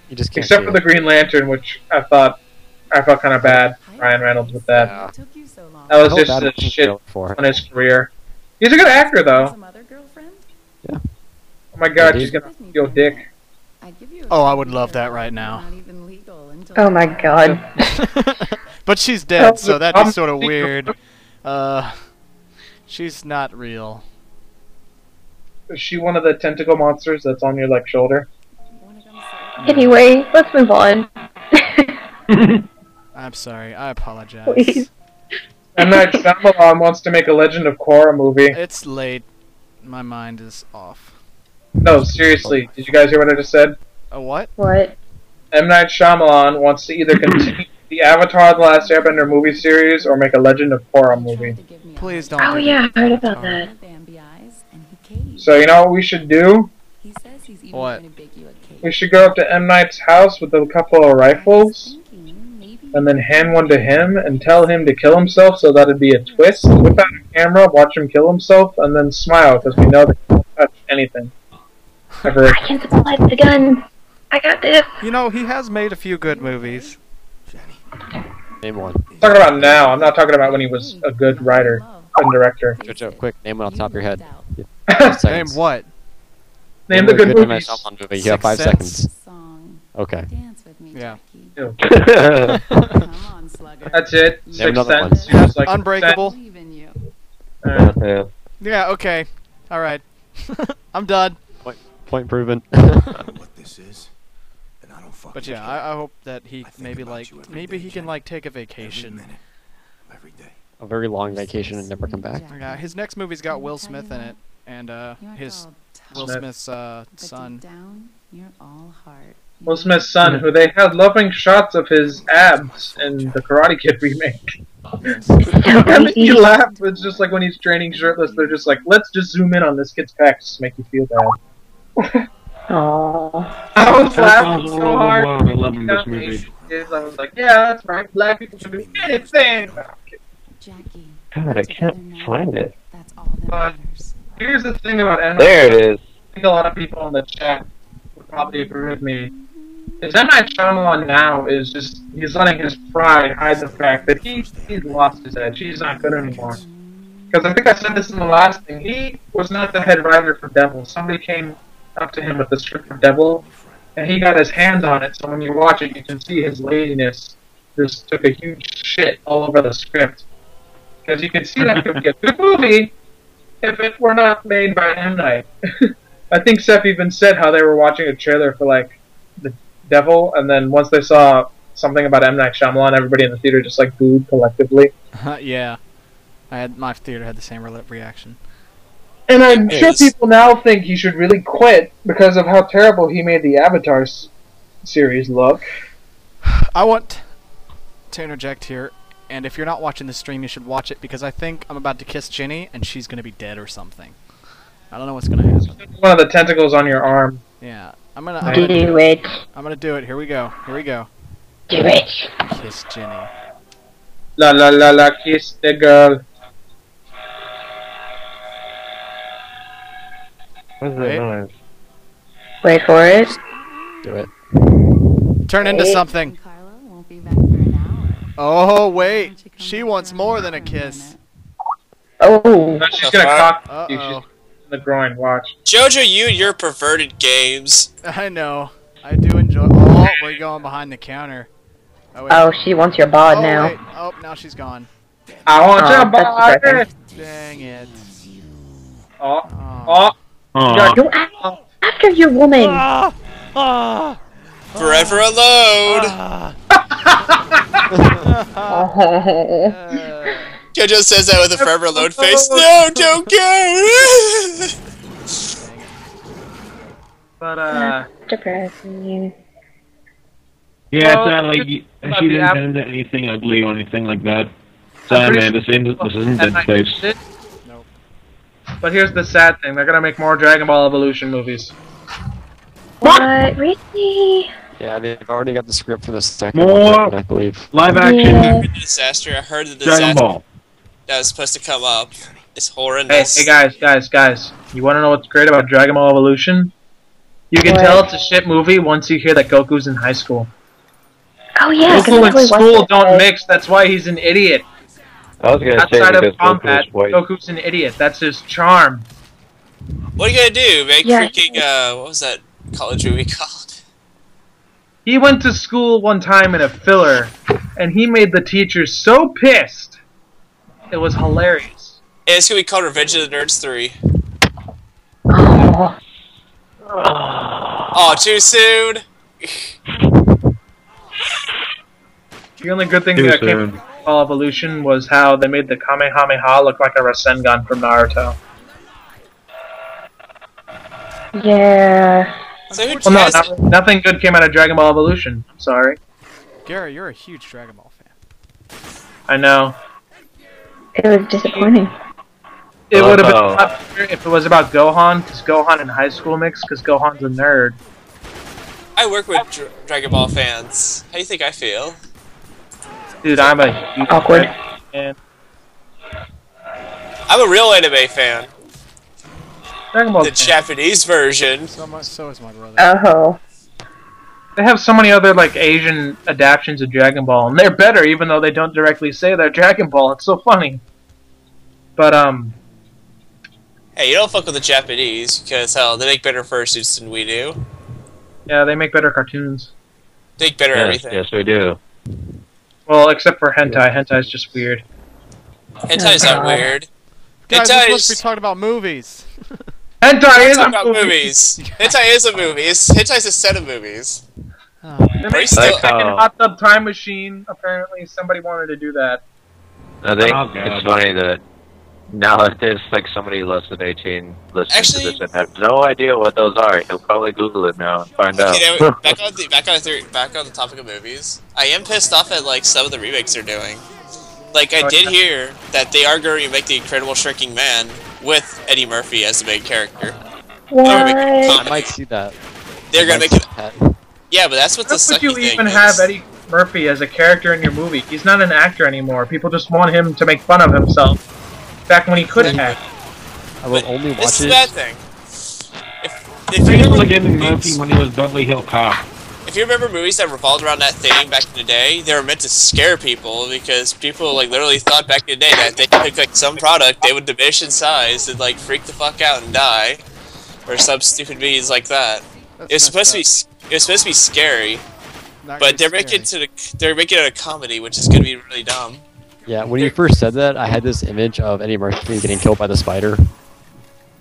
You just can't except see for it. the Green Lantern, which I felt kind of bad. Ryan Reynolds with that. Yeah. Took you so long. That was I hope just that a wasn't shit real for it. on his career. He's a good actor, though. Some other girlfriend? Oh my god, Indeed. she's gonna steal dick. I'd give you a Oh, I would copy, love but that right now. Not even legal until Oh my god. But she's dead, so that'd be I'm sort of secret. weird. She's not real. Is she one of the tentacle monsters that's on your shoulder? Wanna come sit? Anyway, let's move on. I'm sorry. I apologize. Please. M. Night Shyamalan wants to make a Legend of Korra movie. It's late. My mind is off. No, seriously, did you guys hear what I just said? A what? What? M. Night Shyamalan wants to either continue the Avatar: The Last Airbender movie series or make a Legend of Korra movie. To give me a Please hug. don't. Oh do yeah, that. I heard about Sorry. that. Bambi eyes, and he caved. So you know what we should do? He says he's even What? going to bake you a cake. We should go up to M. Night's house with a couple of rifles, Thinking maybe and then hand one to him and tell him to kill himself so that'd be a twist. Whip out a camera, watch him kill himself, and then smile because we know that he won't touch anything. Ever. I can supply the gun. I got this. You know, he has made a few good movies. Name one. I'm talking about now. I'm not talking about when he was a good writer and director. Jojo, quick, name one off the top of your head. Name what? Name the good M. Night movies. Shyamalan movie. You have 5 Sixth seconds. Song. Okay. Dance with me, Yeah. Jackie. Ew. Come on, slugger. That's it. Name 6 another one. cents. He was like, Unbreakable. Believe in you. Alright. Yeah. Yeah, okay. Alright. I'm done. Point proven. What this is, and I don't fucking But yeah, care. I hope that he I think maybe about like you every maybe day, he can Jack. like take a Every vacation. minute, every day. A very long vacation and never come back. Yeah, his next movie's got Will Smith in it, and You act his all tough, Will Smith. Smith's but son. deep down, you're all heart. You Will know? Smith's son, who they had loving shots of his abs in the Karate Kid remake. That made me laugh. It's just like when he's training shirtless, they're just like, let's just zoom in on this kid's pecs to make you feel bad. Aww. I was That laughing sounds so all hard. over I love this movie. I was like, yeah, that's right. Black people should do anything. Jackie, God, I can't find it. that's all that matters. Here's the thing about M. There it is. I think a lot of people in the chat would probably agree with me. Is M. Night Shyamalan now is just, he's letting his pride hide the fact that he's lost his edge. He's not good anymore. Because I think I said this in the last thing. He was not the head writer for Devil. Somebody came up to him with the script for Devil, and he got his hands on it, so when you watch it, you can see his laziness just took a huge shit all over the script. Because you can see that could be a good movie if it were not made by M. Night. I think Seth even said how they were watching a trailer for, like, the Devil, and then once they saw something about M. Night Shyamalan, everybody in the theater just, like, booed collectively. Yeah, my theater had the same reaction. And I'm sure people now think he should really quit because of how terrible he made the Avatar series look. I want to interject here, and if you're not watching the stream, you should watch it because I think I'm about to kiss Ginny, and she's gonna be dead or something. I don't know what's gonna happen. One of the tentacles on your arm. Yeah, I'm Do gonna it. do it. Here we go. Here we go. Do it. Kiss Ginny. La la la la, kiss the girl. What's that Wait. noise? Wait for it. Do it. Turn into Wait. something. Carla won't be back for an hour. Oh Why wait, don't you come she back wants for an more than a hour kiss. Oh. No, she's gonna cock you. She's Uh-oh. in the groin. Watch. Jojo, you and your perverted games. I know. I do enjoy. Oh, we're going behind the counter. Oh, wait. Oh, she wants your bod Oh, now. wait. Oh, now she's gone. I want Oh, your that's body. depressing. Dang it. Oh, Oh. oh. Aw. Go after your woman. Ah! Ah! Forever alone. Ah! Oh. Jojo says that with a forever alone face. No, don't go. But Depressing. Yeah, Well, it's not like about she the didn't app- intend anything ugly or anything like that. I'm Sorry, pretty man, this isn't M. Dead Night Space. did it. Nope. But here's the sad thing: they're gonna make more Dragon Ball Evolution movies. What? Really? Yeah, they've already got the script for the second More one, I believe. live action Yeah. The disaster. I heard the Dragon disaster Ball. that was supposed to come up. It's Hey, horrendous. hey guys! You want to know what's great about Dragon Ball Evolution? You can What? tell it's a shit movie once you hear that Goku's in high school. Oh yeah, I can Goku and totally watch school that. don't mix. That's why he's an idiot. I was gonna say Outside because of combat, Goku's white. Goku's an idiot. That's his charm. What are you gonna do? Make Yeah. freaking what was that college movie called? He went to school one time in a filler, and he made the teachers so pissed. It was hilarious. It's gonna be called Revenge of the Nerds 3. Oh. Oh, too soon. The only good thing Too that came soon. from Ball Evolution was how they made the Kamehameha look like a Rasengan from Naruto. Yeah. So who Well, no, has nothing good came out of Dragon Ball Evolution. I'm sorry. Gary, you're a huge Dragon Ball fan. I know. It was disappointing. It would have been a Oh. lot better if it was about Gohan, because Gohan in high school mix, because Gohan's a nerd. I work with Dragon Ball fans. How do you think I feel? Dude, I'm a huge Awkward. fan. I'm a real anime fan. Dragon Ball. The Japanese version. So is my brother. Oh. They have so many other like Asian adaptations of Dragon Ball, and they're better, even though they don't directly say they're Dragon Ball. It's so funny. But Hey, you don't fuck with the Japanese because hell, they make better fursuits than we do. yeah, they make better cartoons. They make better everything. Yes, we do. Well, except for hentai. Hentai's just weird. Hentai's not weird. Guys, we're supposed Hentai's to be talking about movies. Hentai is talking a about movie. movies. Hentai is a movie. Hentai's a set of movies. They make still- a second Hot Tub Time Machine. Apparently, somebody wanted to do that. I think Oh, God. it's funny that now if there's like somebody less than 18 listening Actually- to this and have no idea what those are, he'll probably Google it now and find out. Okay, now, back on the topic of movies. I am pissed off at like some of the remakes they're doing. Like I did hear that they are going to make the Incredible Shrinking Man with Eddie Murphy as the main character. What? I might see that. They're gonna make it. That. Yeah, but that's what the How could sucky you thing even is. have Eddie Murphy as a character in your movie? He's not an actor anymore. People just want him to make fun of himself. Back when he could act. I will only This watch is it. the bad thing. If you Think remember like Eddie movies- Murphy when he was Beverly Hill Cop. If you remember movies that revolved around that thing back in the day, they were meant to scare people because people like literally thought back in the day that they could pick like some product, they would diminish in size and like freak the fuck out and die, or some stupid means like that. It was supposed to be scary, but they're making it a comedy, which is gonna be really dumb. Yeah, when you first said that, I had this image of Eddie Murphy getting killed by the spider.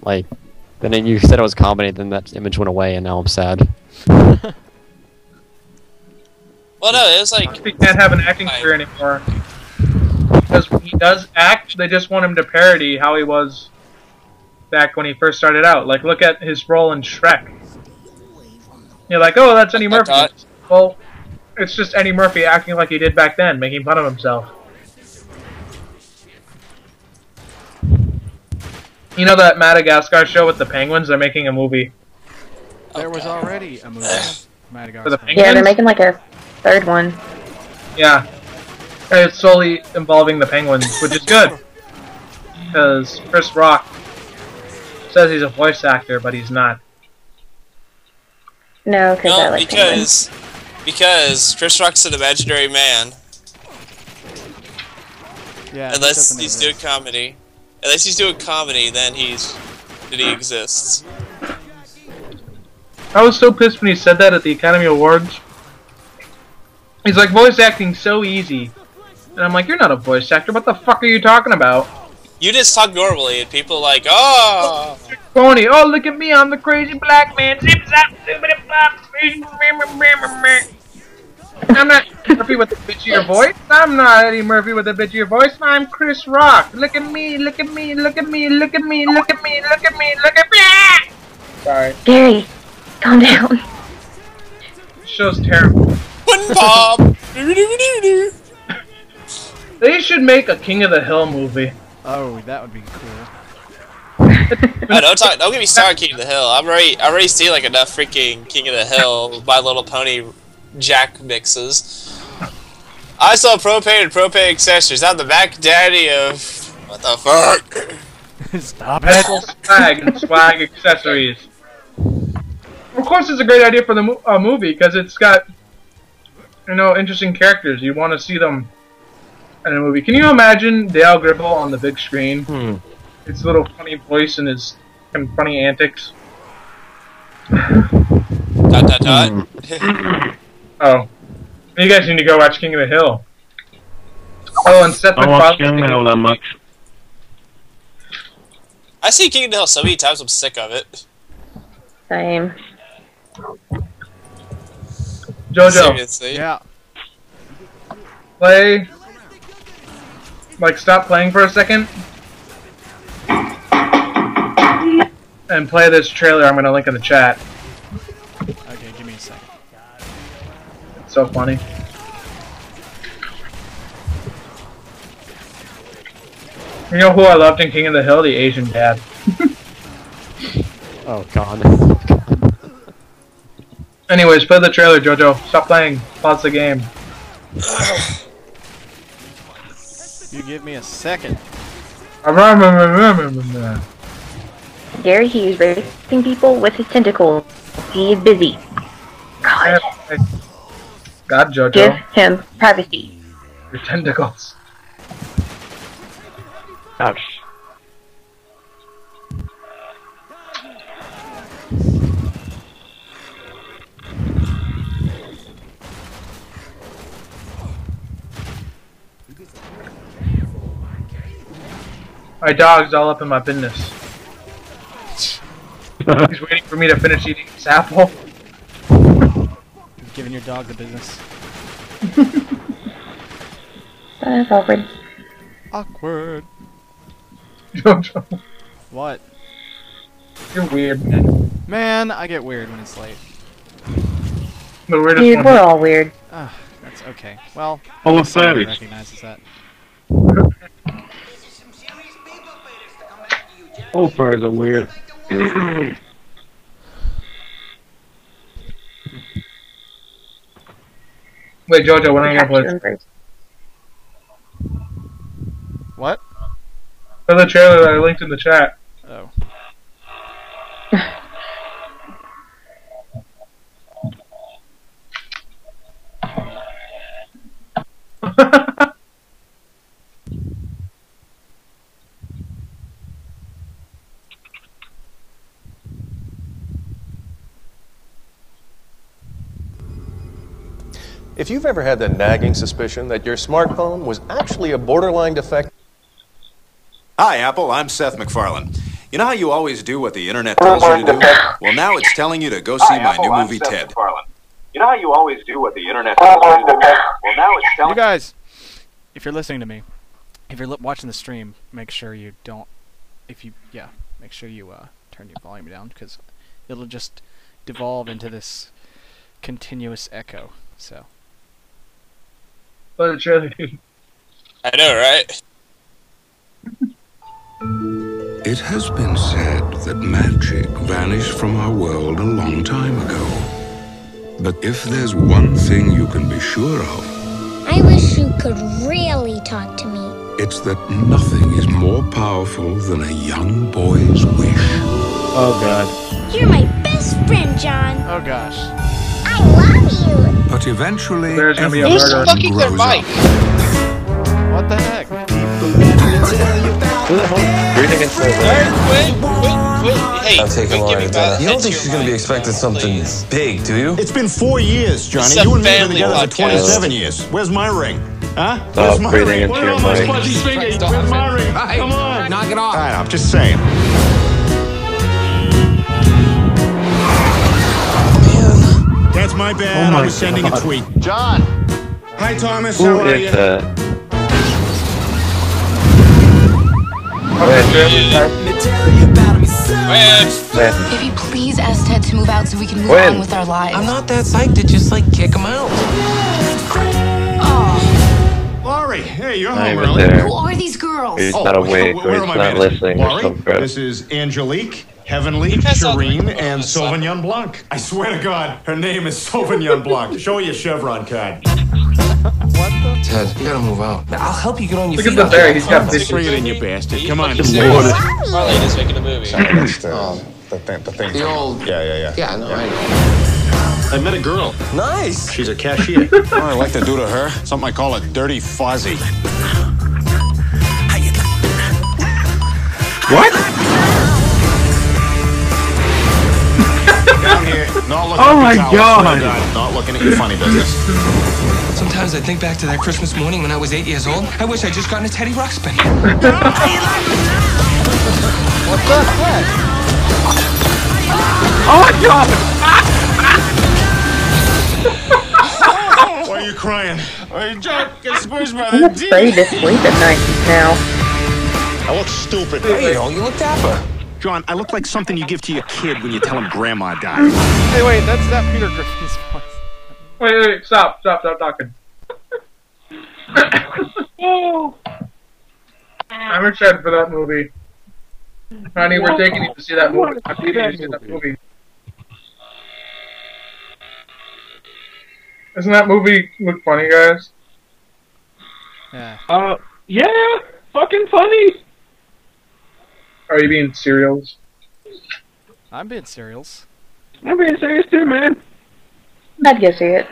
Like, then you said it was comedy, then that image went away, and now I'm sad. Well, no, it was like He can't have an acting career anymore. Because when he does act, they just want him to parody how he was back when he first started out. Like, look at his role in Shrek. You're like, oh, that's Eddie Murphy. Well, it's just Eddie Murphy acting like he did back then, making fun of himself. You know that Madagascar show with the penguins? They're making a movie. There was already a movie. Madagascar. For the penguins? Yeah, they're making like a third one. Yeah. And it's solely involving the penguins, which is good. Because Chris Rock says he's a voice actor, but he's not. No, because I no, like penguins. because Chris Rock's an imaginary man. Yeah, Unless he's doing comedy. Unless he's doing comedy, then he exists. I was so pissed when he said that at the Academy Awards. He's like, voice acting's so easy. And I'm like, you're not a voice actor, what the fuck are you talking about? You just talk normally, and people are like, oh! Phony, oh look at me, I'm the crazy black man. Zip zap, zoobity bop. I'm not Eddie Murphy with the bitchier voice. I'm not Eddie Murphy with the bitchier voice. I'm Chris Rock. Look at me, look at me, look at me, look at me, look at me, look at me, look at me. Sorry. Gary, calm down. This show's terrible. Bob! They should make a King of the Hill movie. Oh, that would be cool. Oh, don't get me started, King of the Hill. I already see like enough freaking King of the Hill, My Little Pony, Jack mixes. I saw propane and propane accessories. I'm the Mac Daddy of what the fuck? Stop Medical swag and swag accessories. Of course, it's a great idea for the movie because it's got, you know, interesting characters. You want to see them in a movie. Can you imagine Dale Gribble on the big screen? His little funny voice and his kind of funny antics. Dot dot dot. Oh, you guys need to go watch King of the Hill. Oh, and Seth I don't watch MacFarlane. King of the Hill that much. I see King of the Hill so many times I'm sick of it. Same. Jojo, Seriously. Yeah. play. Like, stop playing for a second. And play this trailer I'm gonna link in the chat. Okay, give me a second. It's so funny. You know who I loved in King of the Hill? The Asian dad. Oh, God. Anyways, play the trailer, Jojo. Stop playing. Pause the game. You give me a second. Gary, he is raping people with his tentacles. He is busy. God. Hey. God, Jojo. Give him privacy. Your tentacles. Ouch. My dog's all up in my business. He's waiting for me to finish eating this apple. You've given your dog the business. That's awkward. Awkward. Jojo. What? You're weird, man. Man, I get weird when it's late. The weirdest Dude, one. we're all weird. Ah, that's okay. Well, Oh, at least somebody savage. recognizes that. All furs are weird. Wait, Jojo, when are you gonna play? What? For the trailer that I linked in the chat. Oh. If you've ever had the nagging suspicion that your smartphone was actually a borderline defect... Hi, Apple. I'm Seth MacFarlane. You know how you always do what the internet tells you to do? Well, now it's telling you to go see my new movie, Ted. You know how you always do what the internet tells you to do? Well, now it's telling You guys, if you're listening to me, if you're watching the stream, make sure you don't. Make sure you turn your volume down because it'll just devolve into this continuous echo. So. Play the trailer, dude. I know, right? It has been said that magic vanished from our world a long time ago. But if there's one thing you can be sure of, I wish you could really talk to me. it's that nothing is more powerful than a young boy's wish. Oh, God. You're my best friend, John. Oh gosh. I love you. But eventually, There's gonna be a Who's murder. fucking their grows mic? What the heck? Breathing into the Quit. Hey, I'll take quit him giving on. bad You don't head think to she's your gonna be mic, expecting something please. big, do you? It's been 4 years, Johnny. It's a You and me have been family together for podcast. 27 years. Where's my ring? Huh? Stop Where's my breathing ring? into Where your are my mic. fuzzy fingers? Where's my ring? Come on. Knock it off. I know, I'm just saying. That's my bad. I was sending a tweet. John! Hi, Thomas. Who How are is you? that? If you please ask Ted to move out so we can move When? on with our lives. I'm not that psyched to just like kick him out. Oh, Laurie, hey, you're Not home even early. there. who are these girls? He's not awake, or where he's am I not managing? listening, or Laurie, some crap. this is Angelique, Heavenly, That's not Shireen, right. and Sauvignon Blanc. I swear to God, her name is Sauvignon Blanc. Show her your Chevron card. What the? Ted, you gotta move out. I'll help you get on your Look feet. at the bear, he's got I'll- bitches. Bring it in, you bastard. Come on. Marley is making a movie. That's the thing. The old. Yeah. Yeah, no, I know. I met a girl. Nice. She's a cashier. What I like to do to her, something I call a dirty fuzzy. What? Down here. Not looking Oh at my the towel, God. swear to God. Not looking at your funny business. Sometimes I think back to that Christmas morning when I was 8 years old. I wish I'd just gotten a Teddy Ruxpin. What the heck? Oh my God! Why are you crying? Hey, John, get squished by I'm the afraid to sleep at night now. I look stupid. There you go, you look dapper. John, I look like something you give to your kid when you tell him grandma died. Hey, wait, that's not Peter Griffin's voice. Wait, stop talking. I'm excited for that movie. Honey, we're taking you to see that movie. I'm taking you to see that movie. Doesn't that movie look funny, guys? Yeah. Yeah, fucking funny. Are you being serials? I'm being serials. I'm being serious too, man. I'd go see it.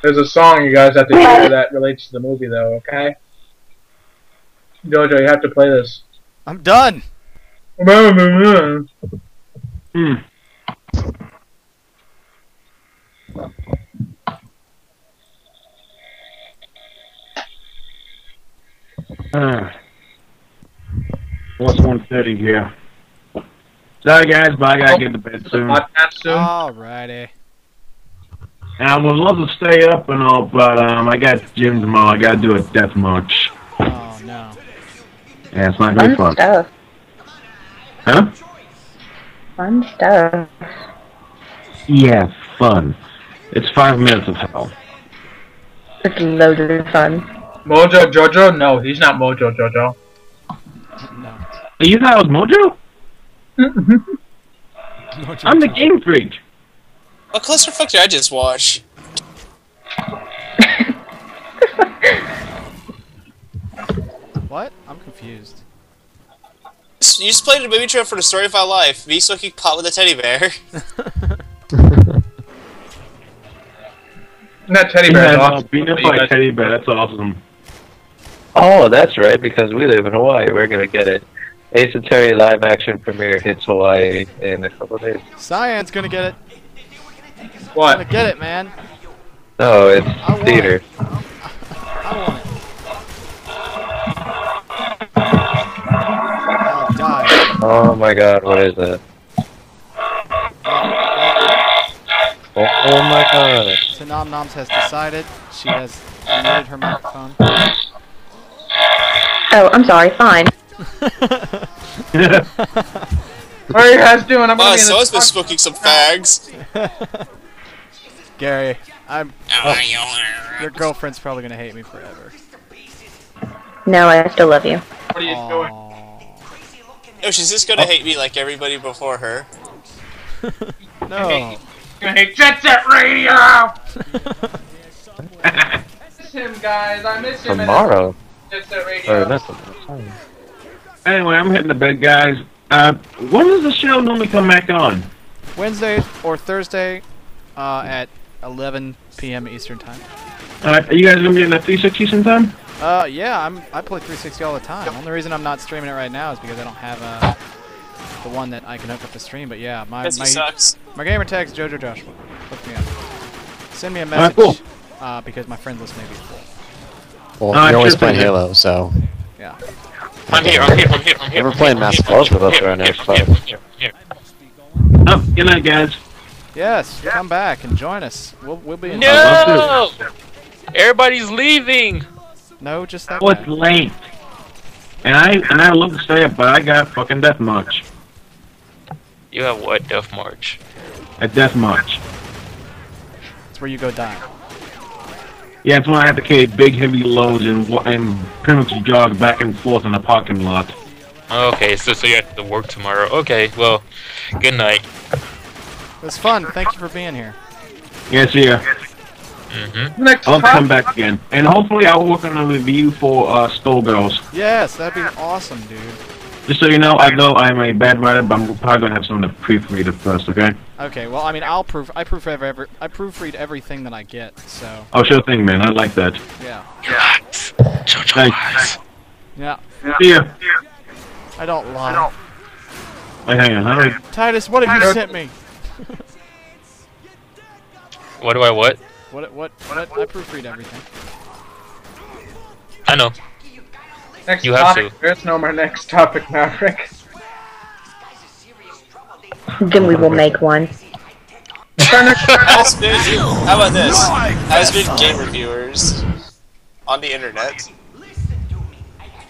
There's a song you guys have to hear that relates to the movie, though. Okay, Jojo, you have to play this. I'm done. What's 1:30 here? Sorry guys, but I gotta get to bed soon. Alrighty. And I would love to stay up and all, but I got gym tomorrow. I gotta do a death march. Oh no. Yeah, it's not gonna be fun. Stuff. Huh? Fun stuff. Yeah, fun. It's 5 minutes of hell. It's loads of fun. Mojo Jojo? No, he's not Mojo Jojo. No. You thought I was Mojo? I'm the game freak. What clusterfuck did I just watch? What? I'm confused. You just played a movie trailer for The Story of My Life. Me smoking pot with a teddy bear. That teddy bear is awesome. Being up by a teddy bear, that's awesome. Oh, that's right, because we live in Hawaii. We're gonna get it. Ace Attorney live action premiere hits Hawaii in a couple days. Cyan's gonna get it. What? Gonna get it, man. No, it's theater. I want it. I'll die. Oh my god, what is that? Oh my god. Tanom Noms has decided she has muted her microphone. Oh, I'm sorry. Fine. What are you guys doing? I'm gonna be in Someone's been this. smoking some fags. Gary, your girlfriend's probably gonna hate me forever. No, I still love you. What are you doing? No, she's just gonna hate me like everybody before her. No. Gonna hate Jet Set Radio. I miss him, guys. I miss him. Tomorrow? Jet Set Radio. Anyway, I'm hitting the bed, guys. When does the show normally come back on? Wednesday or Thursday at 11 p.m. Eastern Time. Are you guys gonna be in the 360 sometime? Yeah, I play 360 all the time. The only reason I'm not streaming it right now is because I don't have the one that I can hook up the stream. But yeah, my gamer tag's Jojo Joshua. Look me up. Send me a message cool. because my friend list may be full. Well, you're always playing Halo, so. Yeah. I'm here. We're playing Mass Both of us are in there. Oh, good night, guys. Yes, come back and join us. We'll be in. No! Everybody's leaving. No, just that. Oh, it's late. And I love to stay up, but I got fucking death march. You have what, Death March? A death march. It's where you go die. Yeah, it's when I have to carry big, heavy loads and pretty much jog back and forth in the parking lot. Okay, so you have to work tomorrow. Okay, well, good night. It was fun. Thank you for being here. Yes, yeah. I'll come back again. And hopefully I'll work on a review for Skullgirls. Yes, that'd be awesome, dude. Just so you know, I know I'm a bad writer, but I'm probably gonna have someone to proofread it first, okay? Okay, well, I mean, I proofread everything that I get, so. Oh, sure thing, man. I like that. Yeah. Thanks. Yeah. See ya. I don't lie. Wait, hang on. How do I... Titus, what have you sent me? What do I what? What? I proofread everything. I know. Next You have topic. to. There's no more next topic, Maverick. Then we will make one. How about this? Has been game reviewers on the internet.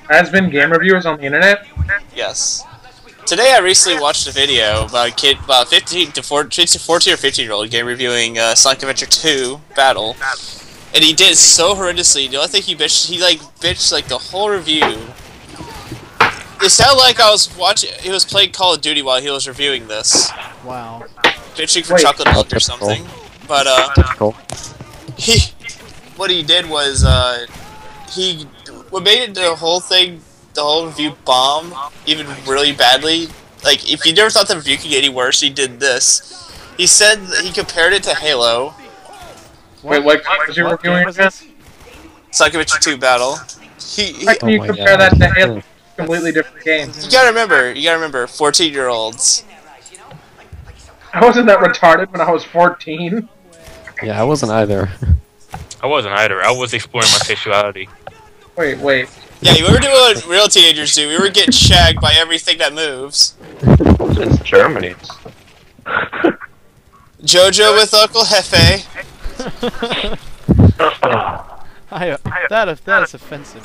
Has been game reviewers on the internet? Yes. Today I recently watched a video about a kid, about 14 or 15-year-old game reviewing Sonic Adventure 2 Battle, and he did so horrendously. The only thing he bitched like the whole review. It sounded like he was playing Call of Duty while he was reviewing this. Wow. Bitching for chocolate milk or something. But what he did was what made it the whole thing whole review bomb even really badly. Like, if you never thought the review could get any worse, he did this. He said that he compared it to Halo. Wait, what was you reviewing again? Psychometry 2 Battle. How can you compare that to Halo? Completely different games. You gotta remember, 14-year-olds. I wasn't that retarded when I was 14. Yeah, I wasn't either. I wasn't either. I was exploring my sexuality. Wait. Yeah, we were doing what real teenagers do. We were getting shagged by everything that moves. It's Germany. Jojo with Uncle Hefe. That is offensive.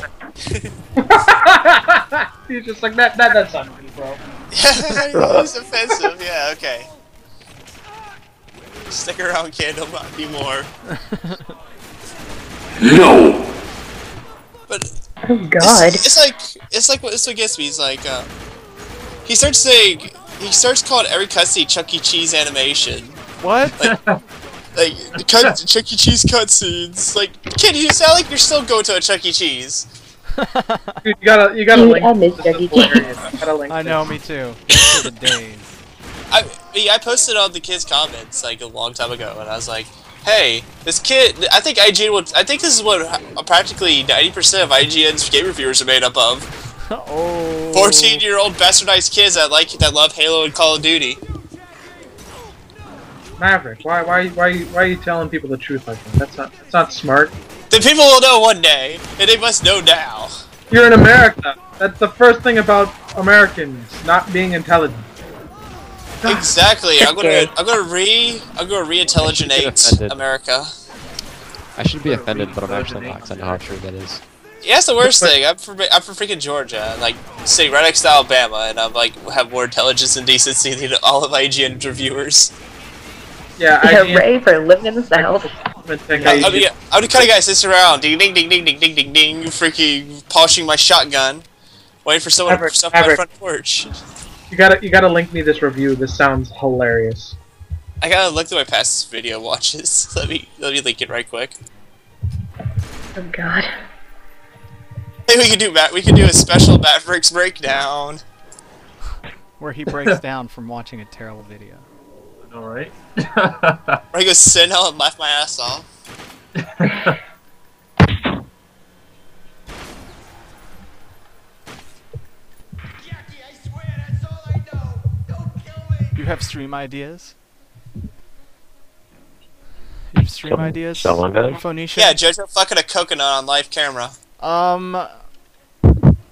He's just like, that's not me, bro. Yeah, it's offensive. Yeah, okay. Stick around, kid. There'll not be more. No. But oh God, it's like what gets me. He's like, he starts calling every cutscene Chuck E. Cheese animation. What? Like Chuck E. Cheese cutscenes. Like, kid, you sound like you're still going to a Chuck E. Cheese. Dude, you gotta link. I miss Chuck E. Cheese. I know, me too. Those are the days. I posted on the kids' comments like a long time ago, and I was like, "Hey, this kid. I think this is what practically 90% of IGN's game reviewers are made up of. 14-year-old bastardized kids that love Halo and Call of Duty." Maverick, why are you telling people the truth like that? That's not smart. The people will know one day, and they must know now. You're in America. That's the first thing about Americans not being intelligent. Exactly. I'm gonna re-intelliginate America. I should be offended, but I'm actually not, because I know how true that is. Yeah, that's the worst thing. I'm from freaking Georgia, like sitting right next to Alabama, and I'm like have more intelligence and decency than all of IGN reviewers. Yeah, Ray for living in the South. I'm the kind of guy that sits around, ding ding ding ding ding ding ding ding, freaking polishing my shotgun, waiting for someone to stop my front porch. You gotta link me this review. This sounds hilarious. I gotta look through my past video watches. Let me link it right quick. Oh God. Hey, we can do a special Mavericks breakdown. Where he breaks down from watching a terrible video. Alright. Where he goes sit down and laugh my ass off. You have stream ideas? You have stream ideas? Phoenicia? Yeah, Jojo fucking a coconut on live camera.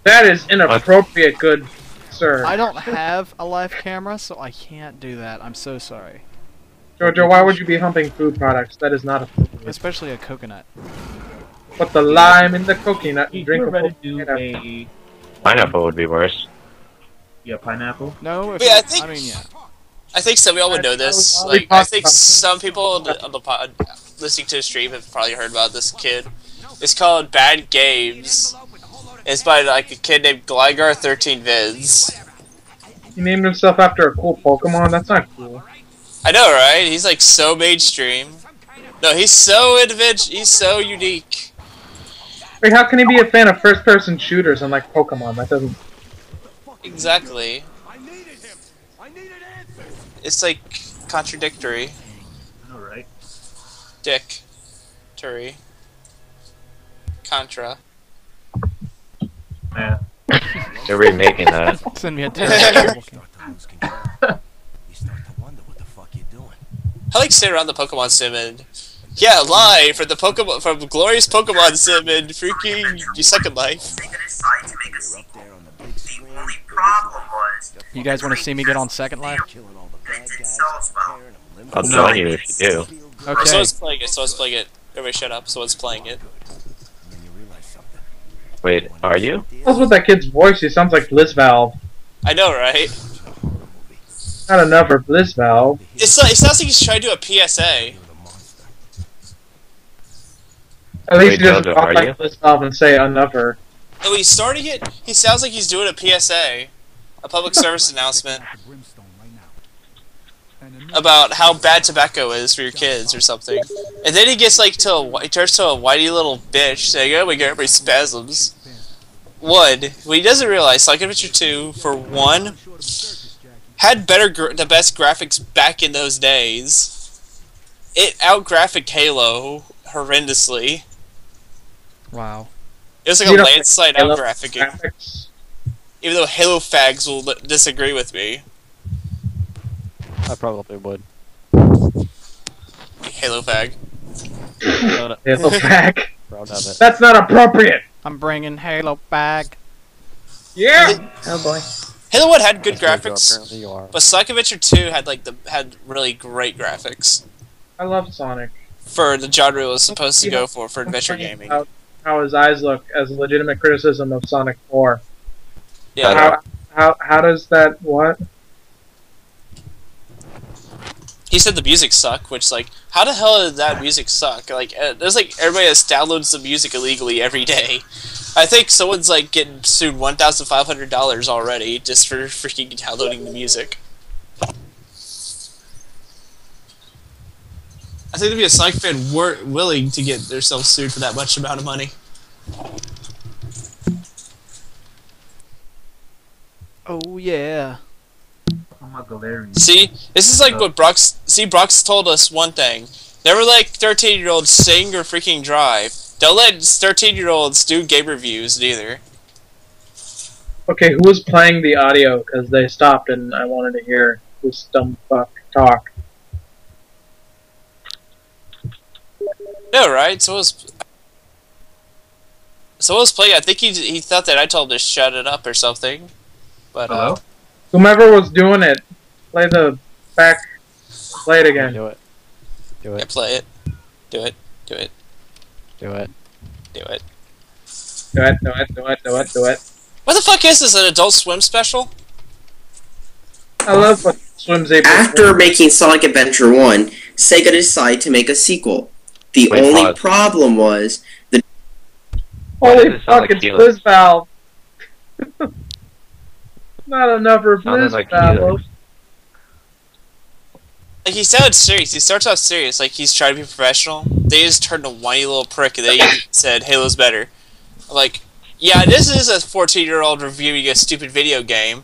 That is inappropriate, good sir. I don't have a live camera, so I can't do that. I'm so sorry. Jojo, why would you be humping food products? That is not appropriate. Especially a coconut. Put the lime in the coconut and drink a pineapple would be worse. Yeah, pineapple? No, if yeah, I mean, yeah. I think some of y'all would know this. Like, I think some people on the pod listening to the stream have probably heard about this kid. It's called Bad Games. It's by like a kid named Gligar13vids. He named himself after a cool Pokemon? That's not cool. I know, right? He's like so mainstream. No, he's so individual. He's so unique. Wait, how can he be a fan of first-person shooters and like Pokemon? That doesn't. Exactly. It's like contradictory. Alright. Dick. Turi. Contra. Yeah. They're remaking that. Send me a terrible. I like sit around the Pokemon Sim and live from the glorious Pokemon Sim and freaking you suck at life. You guys want to see me get on Second Life? I'll join you if you do. Okay. Someone's playing it. Everybody shut up. Someone's playing it. Wait, are you? What's with that kid's voice? He sounds like Bliss Valve. I know, right? Not enough for Bliss Valve. It sounds like he's trying to do a PSA. At least he doesn't talk like Bliss Valve and say another. Oh, he's starting it? He sounds like he's doing a PSA. A public service announcement. About how bad tobacco is for your kids or something. And then he gets like he turns to a whitey little bitch saying, "Oh my god, my spasms." what he doesn't realize, Sonic Adventure 2, for one, had the best graphics back in those days. It out-graphicked Halo horrendously. Wow. It was like a landslide out-graphicking. Even though Halo fags will disagree with me. I probably would. Halo fag. Halo fag. Proud of it. That's not appropriate. I'm bringing Halo back. Yeah. Oh boy. Halo 1 had good graphics, Apparently you are. but Sonic Adventure 2 had really great graphics I love Sonic. for the genre it was supposed to go for adventure gaming. How his eyes look as a legitimate criticism of Sonic 4. Yeah. How does that what? He said the music sucked, which like, how the hell did that music suck? Like, there's like everybody that downloads the music illegally every day. I think someone's like getting sued $1,500 already just for freaking downloading the music. I think to be a Sonic fan weren't willing to get themselves sued for that much amount of money. Oh yeah. See, this is like what Brock's told us one thing. Never let 13-year-olds sing or freaking drive. Don't let 13-year-olds do game reviews neither. Okay, who was playing the audio? Because they stopped and I wanted to hear this dumb fuck talk. No, right? So was playing. I think he thought that I told him to shut it up or something. But Whomever was doing it, play it again. Do it. Do it. Yeah, play it. Do it. Do it. Do it. Do it. Do it. Do it. Do it. Do it. Do it. What the fuck is this? An Adult Swim special? I love what Swim's able After making Sonic Adventure 1, Sega decided to make a sequel. The only problem was the holy fuck, it's Blizz Valve. Not enough for Blizz Valve. Like, he sounded serious. He starts off serious, like he's trying to be professional. They just turned a whiny little prick and they said Halo's better. I'm like, yeah, this is a 14-year-old reviewing a stupid video game.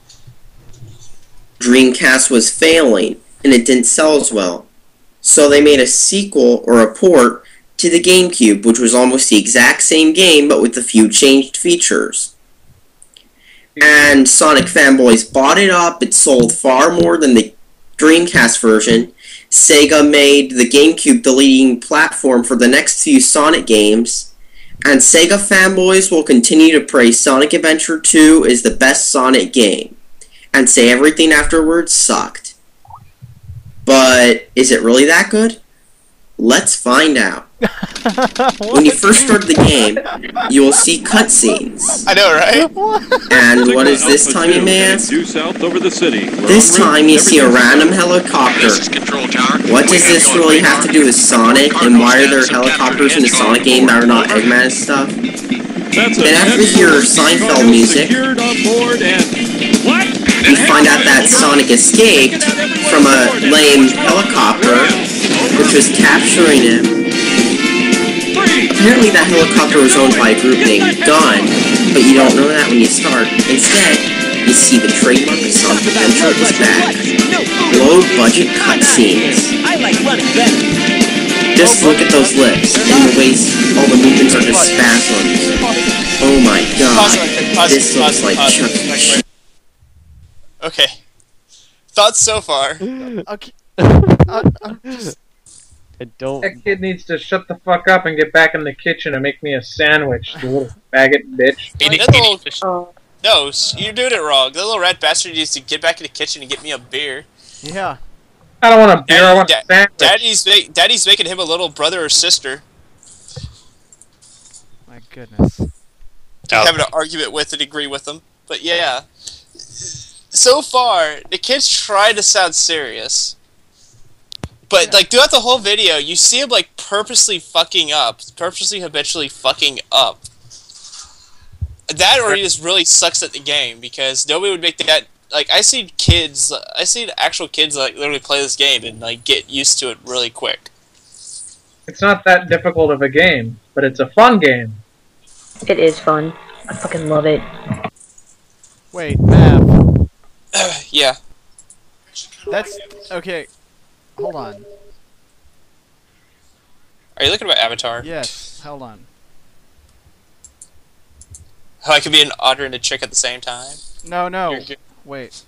Dreamcast was failing, and it didn't sell as well. So they made a sequel, or a port, to the GameCube, which was almost the exact same game, but with a few changed features. And Sonic fanboys bought it up. It sold far more than the Dreamcast version. Sega made the GameCube the leading platform for the next few Sonic games. And Sega fanboys will continue to praise Sonic Adventure 2 as the best Sonic game, and say everything afterwards sucked. But is it really that good? Let's find out. When you first start the game, you will see cutscenes. I know, right? And what is this time, you may ask? This time you see a random helicopter. What does this really have to do with Sonic, and why are there helicopters in a Sonic game that are not Eggman and stuff? And after you hear Seinfeld music, you find out that Sonic escaped from a lame helicopter, which was capturing him. Apparently that helicopter was owned by a group named Gun, but you don't know that when you start. Instead, you see the trademark of Sonic Adventure is back. Low-budget cutscenes. Just look at those lips, and the ways all the movements are just spasms. Oh my god, this looks like Chuck E. Cheese. Okay. Thoughts so far? Okay. That kid needs to shut the fuck up and get back in the kitchen and make me a sandwich, you little faggot bitch. No, you're doing it wrong. The little rat bastard needs to get back in the kitchen and get me a beer. Yeah. I don't want a beer, I want a sandwich. Daddy's making him a little brother or sister. My goodness. Having an argument with and agree with them. But yeah. So far, the kid's trying to sound serious. But, like, throughout the whole video, you see him, like, purposely habitually fucking up. That or he just really sucks at the game, because nobody would make that, like, I've seen actual kids, like, literally play this game and, like, get used to it really quick. It's not that difficult of a game, but it's a fun game. It is fun. I fucking love it. Wait, Mav. Yeah. That's okay. Hold on. Are you looking about Avatar? Yes. Hold on. How I could be an otter and a chick at the same time? No, no. You're good. Wait.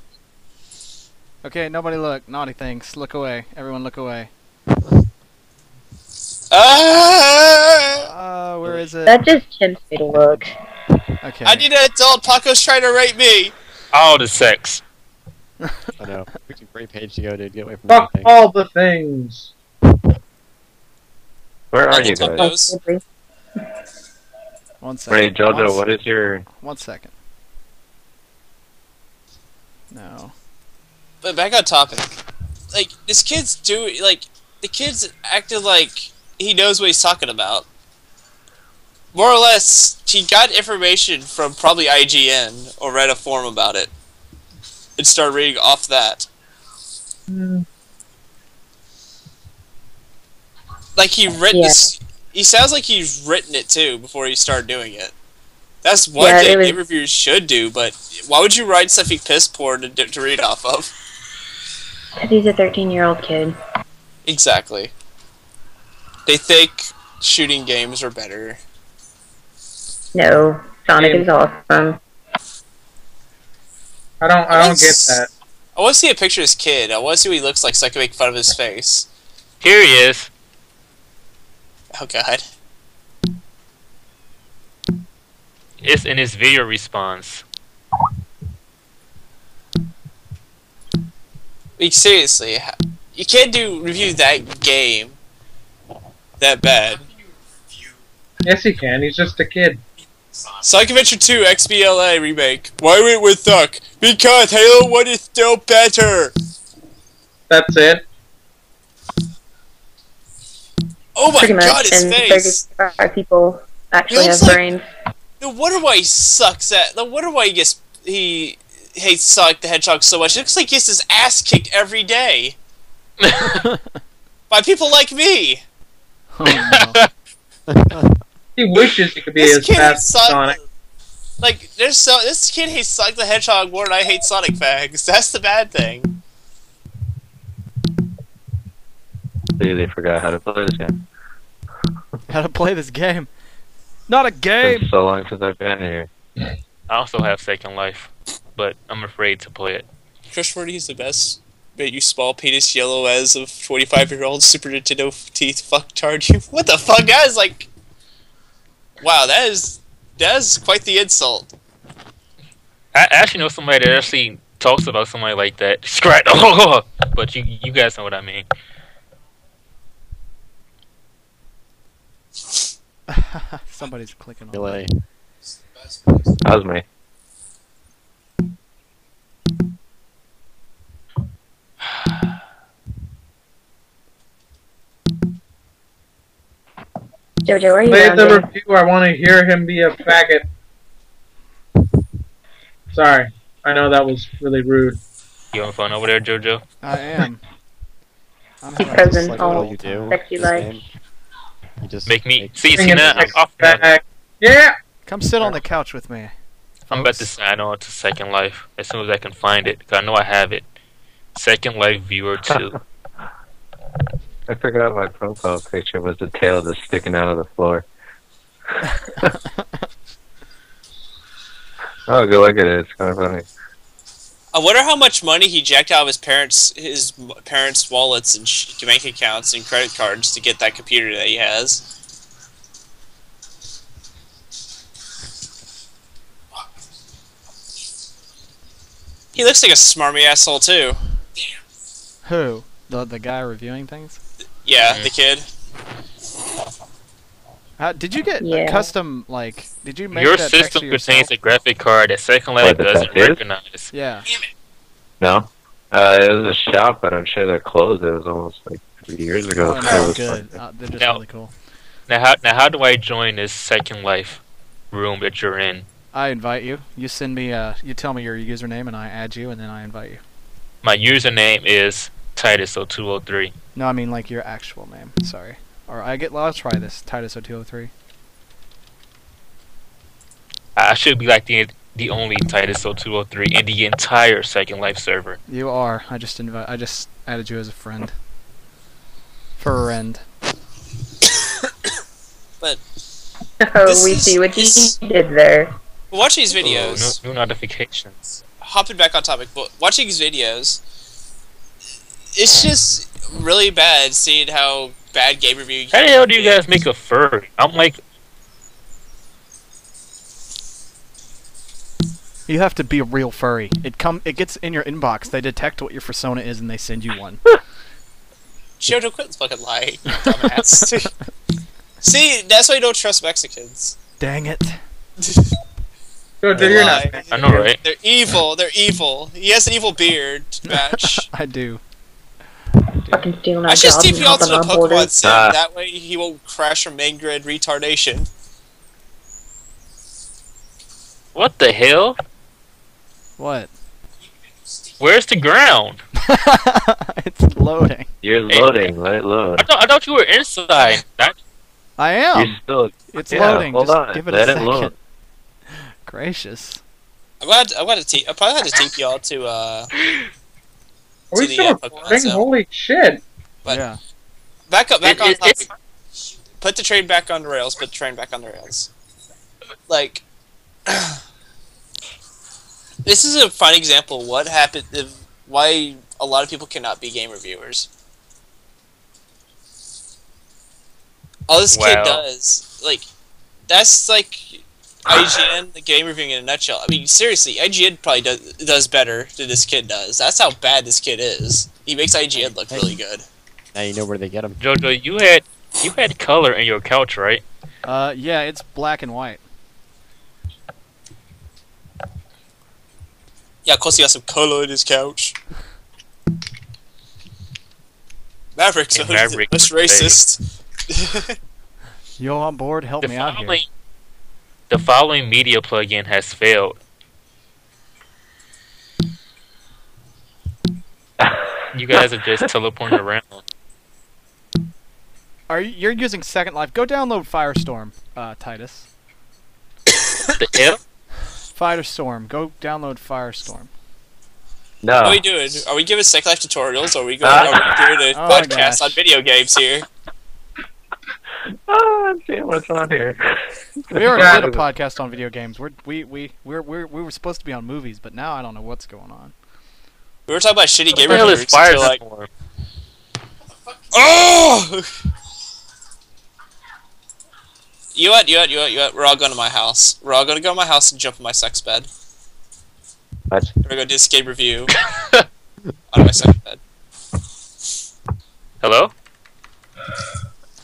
Okay, nobody look. Naughty things. Look away. Everyone look away. Where is it? That just tempts me to look. Okay. I need an adult. Paco's trying to rape me. All the sex. I know. It's a great page to go to get away from Fuck everything. all the things. Where are Uncle you guys? Tacos. 1 second. Wait, Jojo, what is your... 1 second. No. But back on topic. Like, this kid's the kid's acted like he knows what he's talking about. More or less, he got information from probably IGN or read a forum about it. And started reading off that. Like, this. He sounds like he's written it too before he started doing it. That's one thing game reviewers should do, but why would you write something piss poor to read off of? Because he's a 13-year-old kid. Exactly. They think shooting games are better. No, Sonic is awesome. I don't get that. I want to see a picture of this kid. I want to see what he looks like so I can make fun of his face. Here he is. Oh god. It's in his video response. Like, seriously, you can't review that game that bad. Yes, he can. He's just a kid. Sonic Adventure 2 XBLA remake. Why went with Duck? Because Halo 1 is still better! That's it. Oh my Pretty much, god, his and face! 35 people actually have like- brains. No wonder why he sucks at. No wonder why he hates Sonic the Hedgehog so much. It looks like he gets his ass kicked every day. By people like me! Oh, He wishes he could be This as kid fast hates as Sonic. Like, this kid hates Sonic the Hedgehog more than I hate Sonic fags. That's the bad thing. They forgot how to play this game. How to play this game? Not a game. It's so long since I've been here. I also have Second Life, but I'm afraid to play it. Crush 40 is the best. But you small penis yellow as of 25-year-old Super Nintendo teeth fucktard you. What the fuck? That is like... Wow, that is quite the insult. I actually know somebody that actually talks about somebody like that. Scratch. But you guys know what I mean. Somebody's clicking on Delay. That was me. Jojo, where are you Play the lounging? review. I want to hear him be a faggot. Sorry. I know that was really rude. You having fun over there, JoJo? I am. I'm Keep having cousin like all all you do. sexy This life. game. You just Make me... make- See Bring in now? the I'm off now. back. Yeah! Come sit on the couch with me. I'm about to sign on to Second Life as soon as I can find it, because I know I have it. Second Life Viewer 2. I forgot my profile picture was the tail just sticking out of the floor. Oh, go look at it. It's kind of funny. I wonder how much money he jacked out of his parents' wallets and bank accounts and credit cards to get that computer that he has. He looks like a smarmy asshole too. Who? The guy reviewing things? Yeah, the kid. Did you get a Yeah. custom, like, did you make Your that texture system contains yourself? a graphic card that Second Life What, the doesn't tattoos? recognize. Yeah. No? It was a shop, but I'm sure they're closed. It was almost like 3 years ago. Oh, It no, was good. fun. They're just Now- really cool. Now how do I join this Second Life room that you're in? I invite you. You send me, you tell me your username and I add you and then I invite you. My username is Titus0203. No, I mean like your actual name. Sorry. Or I'll try this. Titus0203. I should be like the only Titus 0203 in the entire Second Life server. You are. I just added you as a friend. Friend. But Oh, we see what you did there. watching these videos, New notifications. hopping back on topic, but watching these videos, it's just really bad seeing how bad game review. How the hell do you guys make a furry? I'm like, You have to be a real furry. It gets in your inbox. They detect what your persona is and they send you one. Jojo, quit fucking lying, you dumbass. See, that's why you don't trust Mexicans. Dang it. They you're lie. not. I know, right? They're evil. They're evil. He has an evil beard match. I do. Fucking stealing our I should jobs and TP y'all to hopping the on Pokemon borders. sim. That way he won't crash from main grid retardation. What the hell? What? Where's the ground? It's loading. You're loading. Let it load. I thought you were inside. I am. You're still. It's yeah, loading. Hold Just on. give it Let a it second. load. Gracious. I probably had to TP y'all to Are to we the still Pokemon recording? sim. Holy shit. But Yeah. back on it's- topic. Put the train back on the rails. Put the train back on the rails. Like, this is a fine example of what happened. Why a lot of people cannot be game reviewers. All this kid Wow. does, like, that's like IGN, the game reviewing in a nutshell. I mean, seriously, IGN probably does better than this kid does. That's how bad this kid is. He makes IGN look really good. Now you know where they get them. Jojo, you had color in your couch, right? Yeah, it's black and white. Yeah, of course he got some color in his couch. Maverick's Yeah, Maverick most was racist. Yo, on board, help me out here. The following media plugin has failed. You guys are just teleporting around. You're using Second Life? Go download Firestorm, Titus. The hell? Firestorm. Go download Firestorm. No. What are we doing? Are we giving Second Life tutorials, or are we doing a Oh my podcast gosh. on video games here? Oh, I'm seeing what's on here. We already did a podcast on video games. We were supposed to be on movies, but now I don't know what's going on. We were talking about shitty game What the hell is reviewers. Until, like, Firestorm? oh! You what? We're all going to my house. We're all going to go to my house and jump in my sex bed. What? We're going to do this game review on my sex bed. Hello?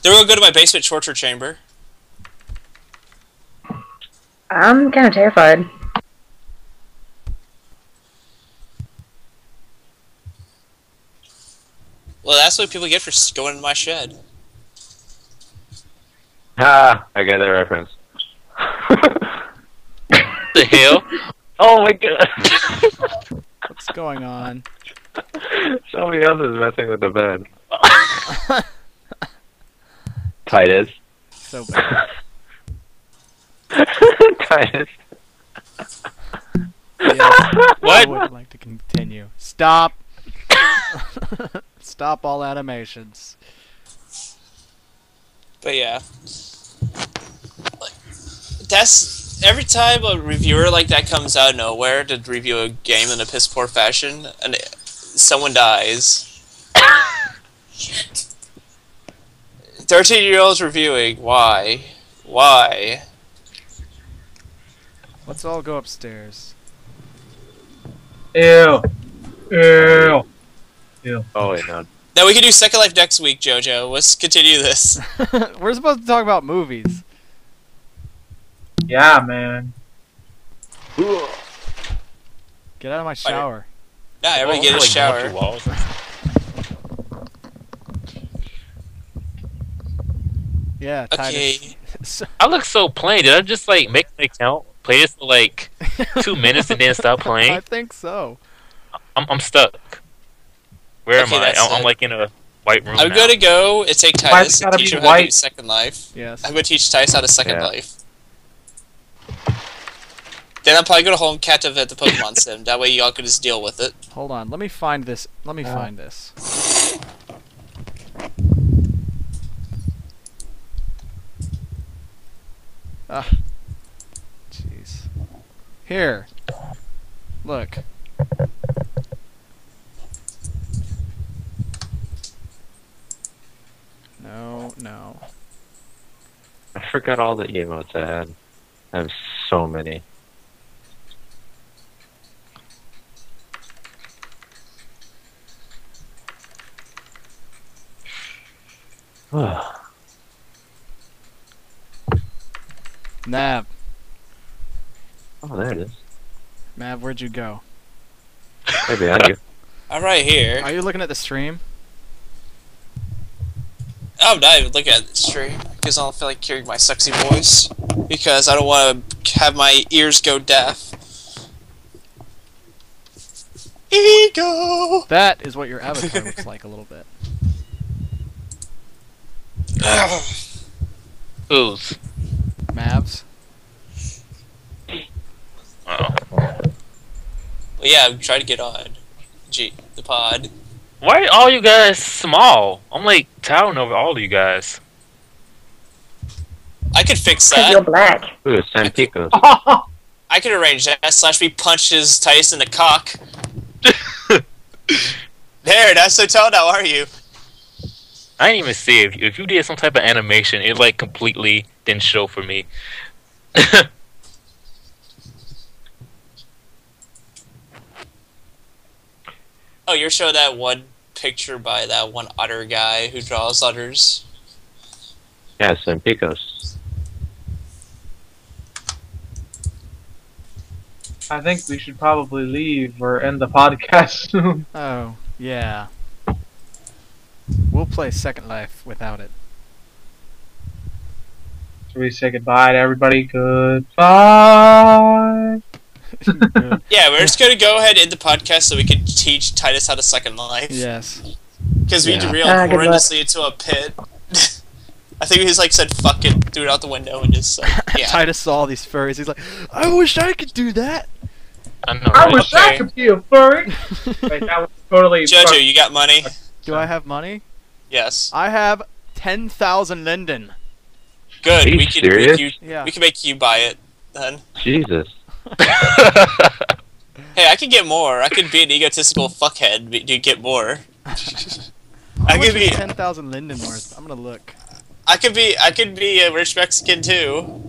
Then we're going to go to my basement torture chamber. I'm kind of terrified. Well, that's what people get for going into my shed. Ah, I get that reference. The hell? Oh my god. What's going on? Somebody else is messing with the bed. Titus. So bad. Titus. Yes, What? I would like to continue. Stop. Stop all animations. But yeah. That's every time a reviewer like that comes out of nowhere to review a game in a piss poor fashion and someone dies. 13-year-olds reviewing. Why? Why? Let's all go upstairs. Ew. Ew. Ew. Oh wait, no. Now we can do Second Life next week, JoJo. Let's continue this. We're supposed to talk about movies. Yeah, man. Get out of my shower. Nah, everybody get a shower. Yeah, Okay. Titus. I look so plain. Did I just like make an account, play this for like 2 minutes, and then stop I playing? think so. I'm stuck. Where Okay, am I? that's I'm it. like in a white room I'm now. gonna go and take Why's Titus it and gotta teach be him how to do white? Second Life. Yes. I'm gonna teach Titus how to Second Yeah. Life. Then I'll probably go home, captivate the Pokemon Sim. That way y'all can just deal with it. Hold on, let me find this. Let me find this. Ah. Jeez. Here. Look. No. I forgot all the emotes I had. I have so many. Nav. Oh, there it is. Mav, where'd you go? Hey, behind you. I'm right here. Are you looking at the stream? I'm not even looking at the stream because I don't feel like hearing my sexy voice because I don't want to have my ears go deaf. Ego. That is what your avatar looks like a little bit. Who's? Mavs. Oh. Well, yeah, I'm trying to get on. The pod. Why are all you guys small? I'm like towering over all of you guys. I could fix Because that. you're black. Ooh, San Pico. I could arrange that. Slash me punches Tice in the cock. There, that's so tall now, are you? I didn't even see it. If you did some type of animation, it like completely didn't show for me. Oh, you're showing that one picture by that one otter guy who draws otters. Yeah, San Picos. I think we should probably leave or end the podcast soon. Oh, yeah. We'll play Second Life without it. Should we say goodbye to everybody? Goodbye. Yeah, we're just gonna go ahead and end the podcast so we can teach Titus how to Second Life. Yes. Because we Yeah. derailed good luck. horrendously into a pit. I think he's like said fuck it, threw it out the window and just yeah. Titus saw all these furries. He's like, I wish I could do that. I know. I Right? wish I could be a furry. Wait, that was totally. Jojo, you got money? Do I have money? Yes. I have 10,000 linden. Good. Are you We can serious? make you. Yeah. We can make you buy it then. Jesus. Hey, I can get more. I could be an egotistical fuckhead to get more. How I much could be. is 10,000 linden worth? I'm gonna look. I could be a rich Mexican too,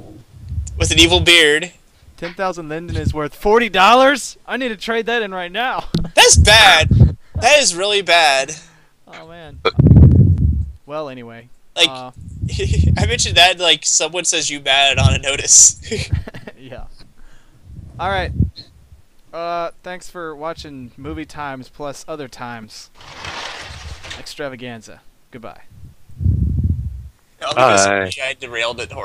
with an evil beard. 10,000 linden is worth $40. I need to trade that in right now. That's bad. That is really bad. Oh man. Well, anyway. Like, I mentioned that like someone says you bad on a notice. Yeah. All right. Thanks for watching Movie Times plus Other Times Extravaganza. Goodbye. All because Bye. I derailed it horribly.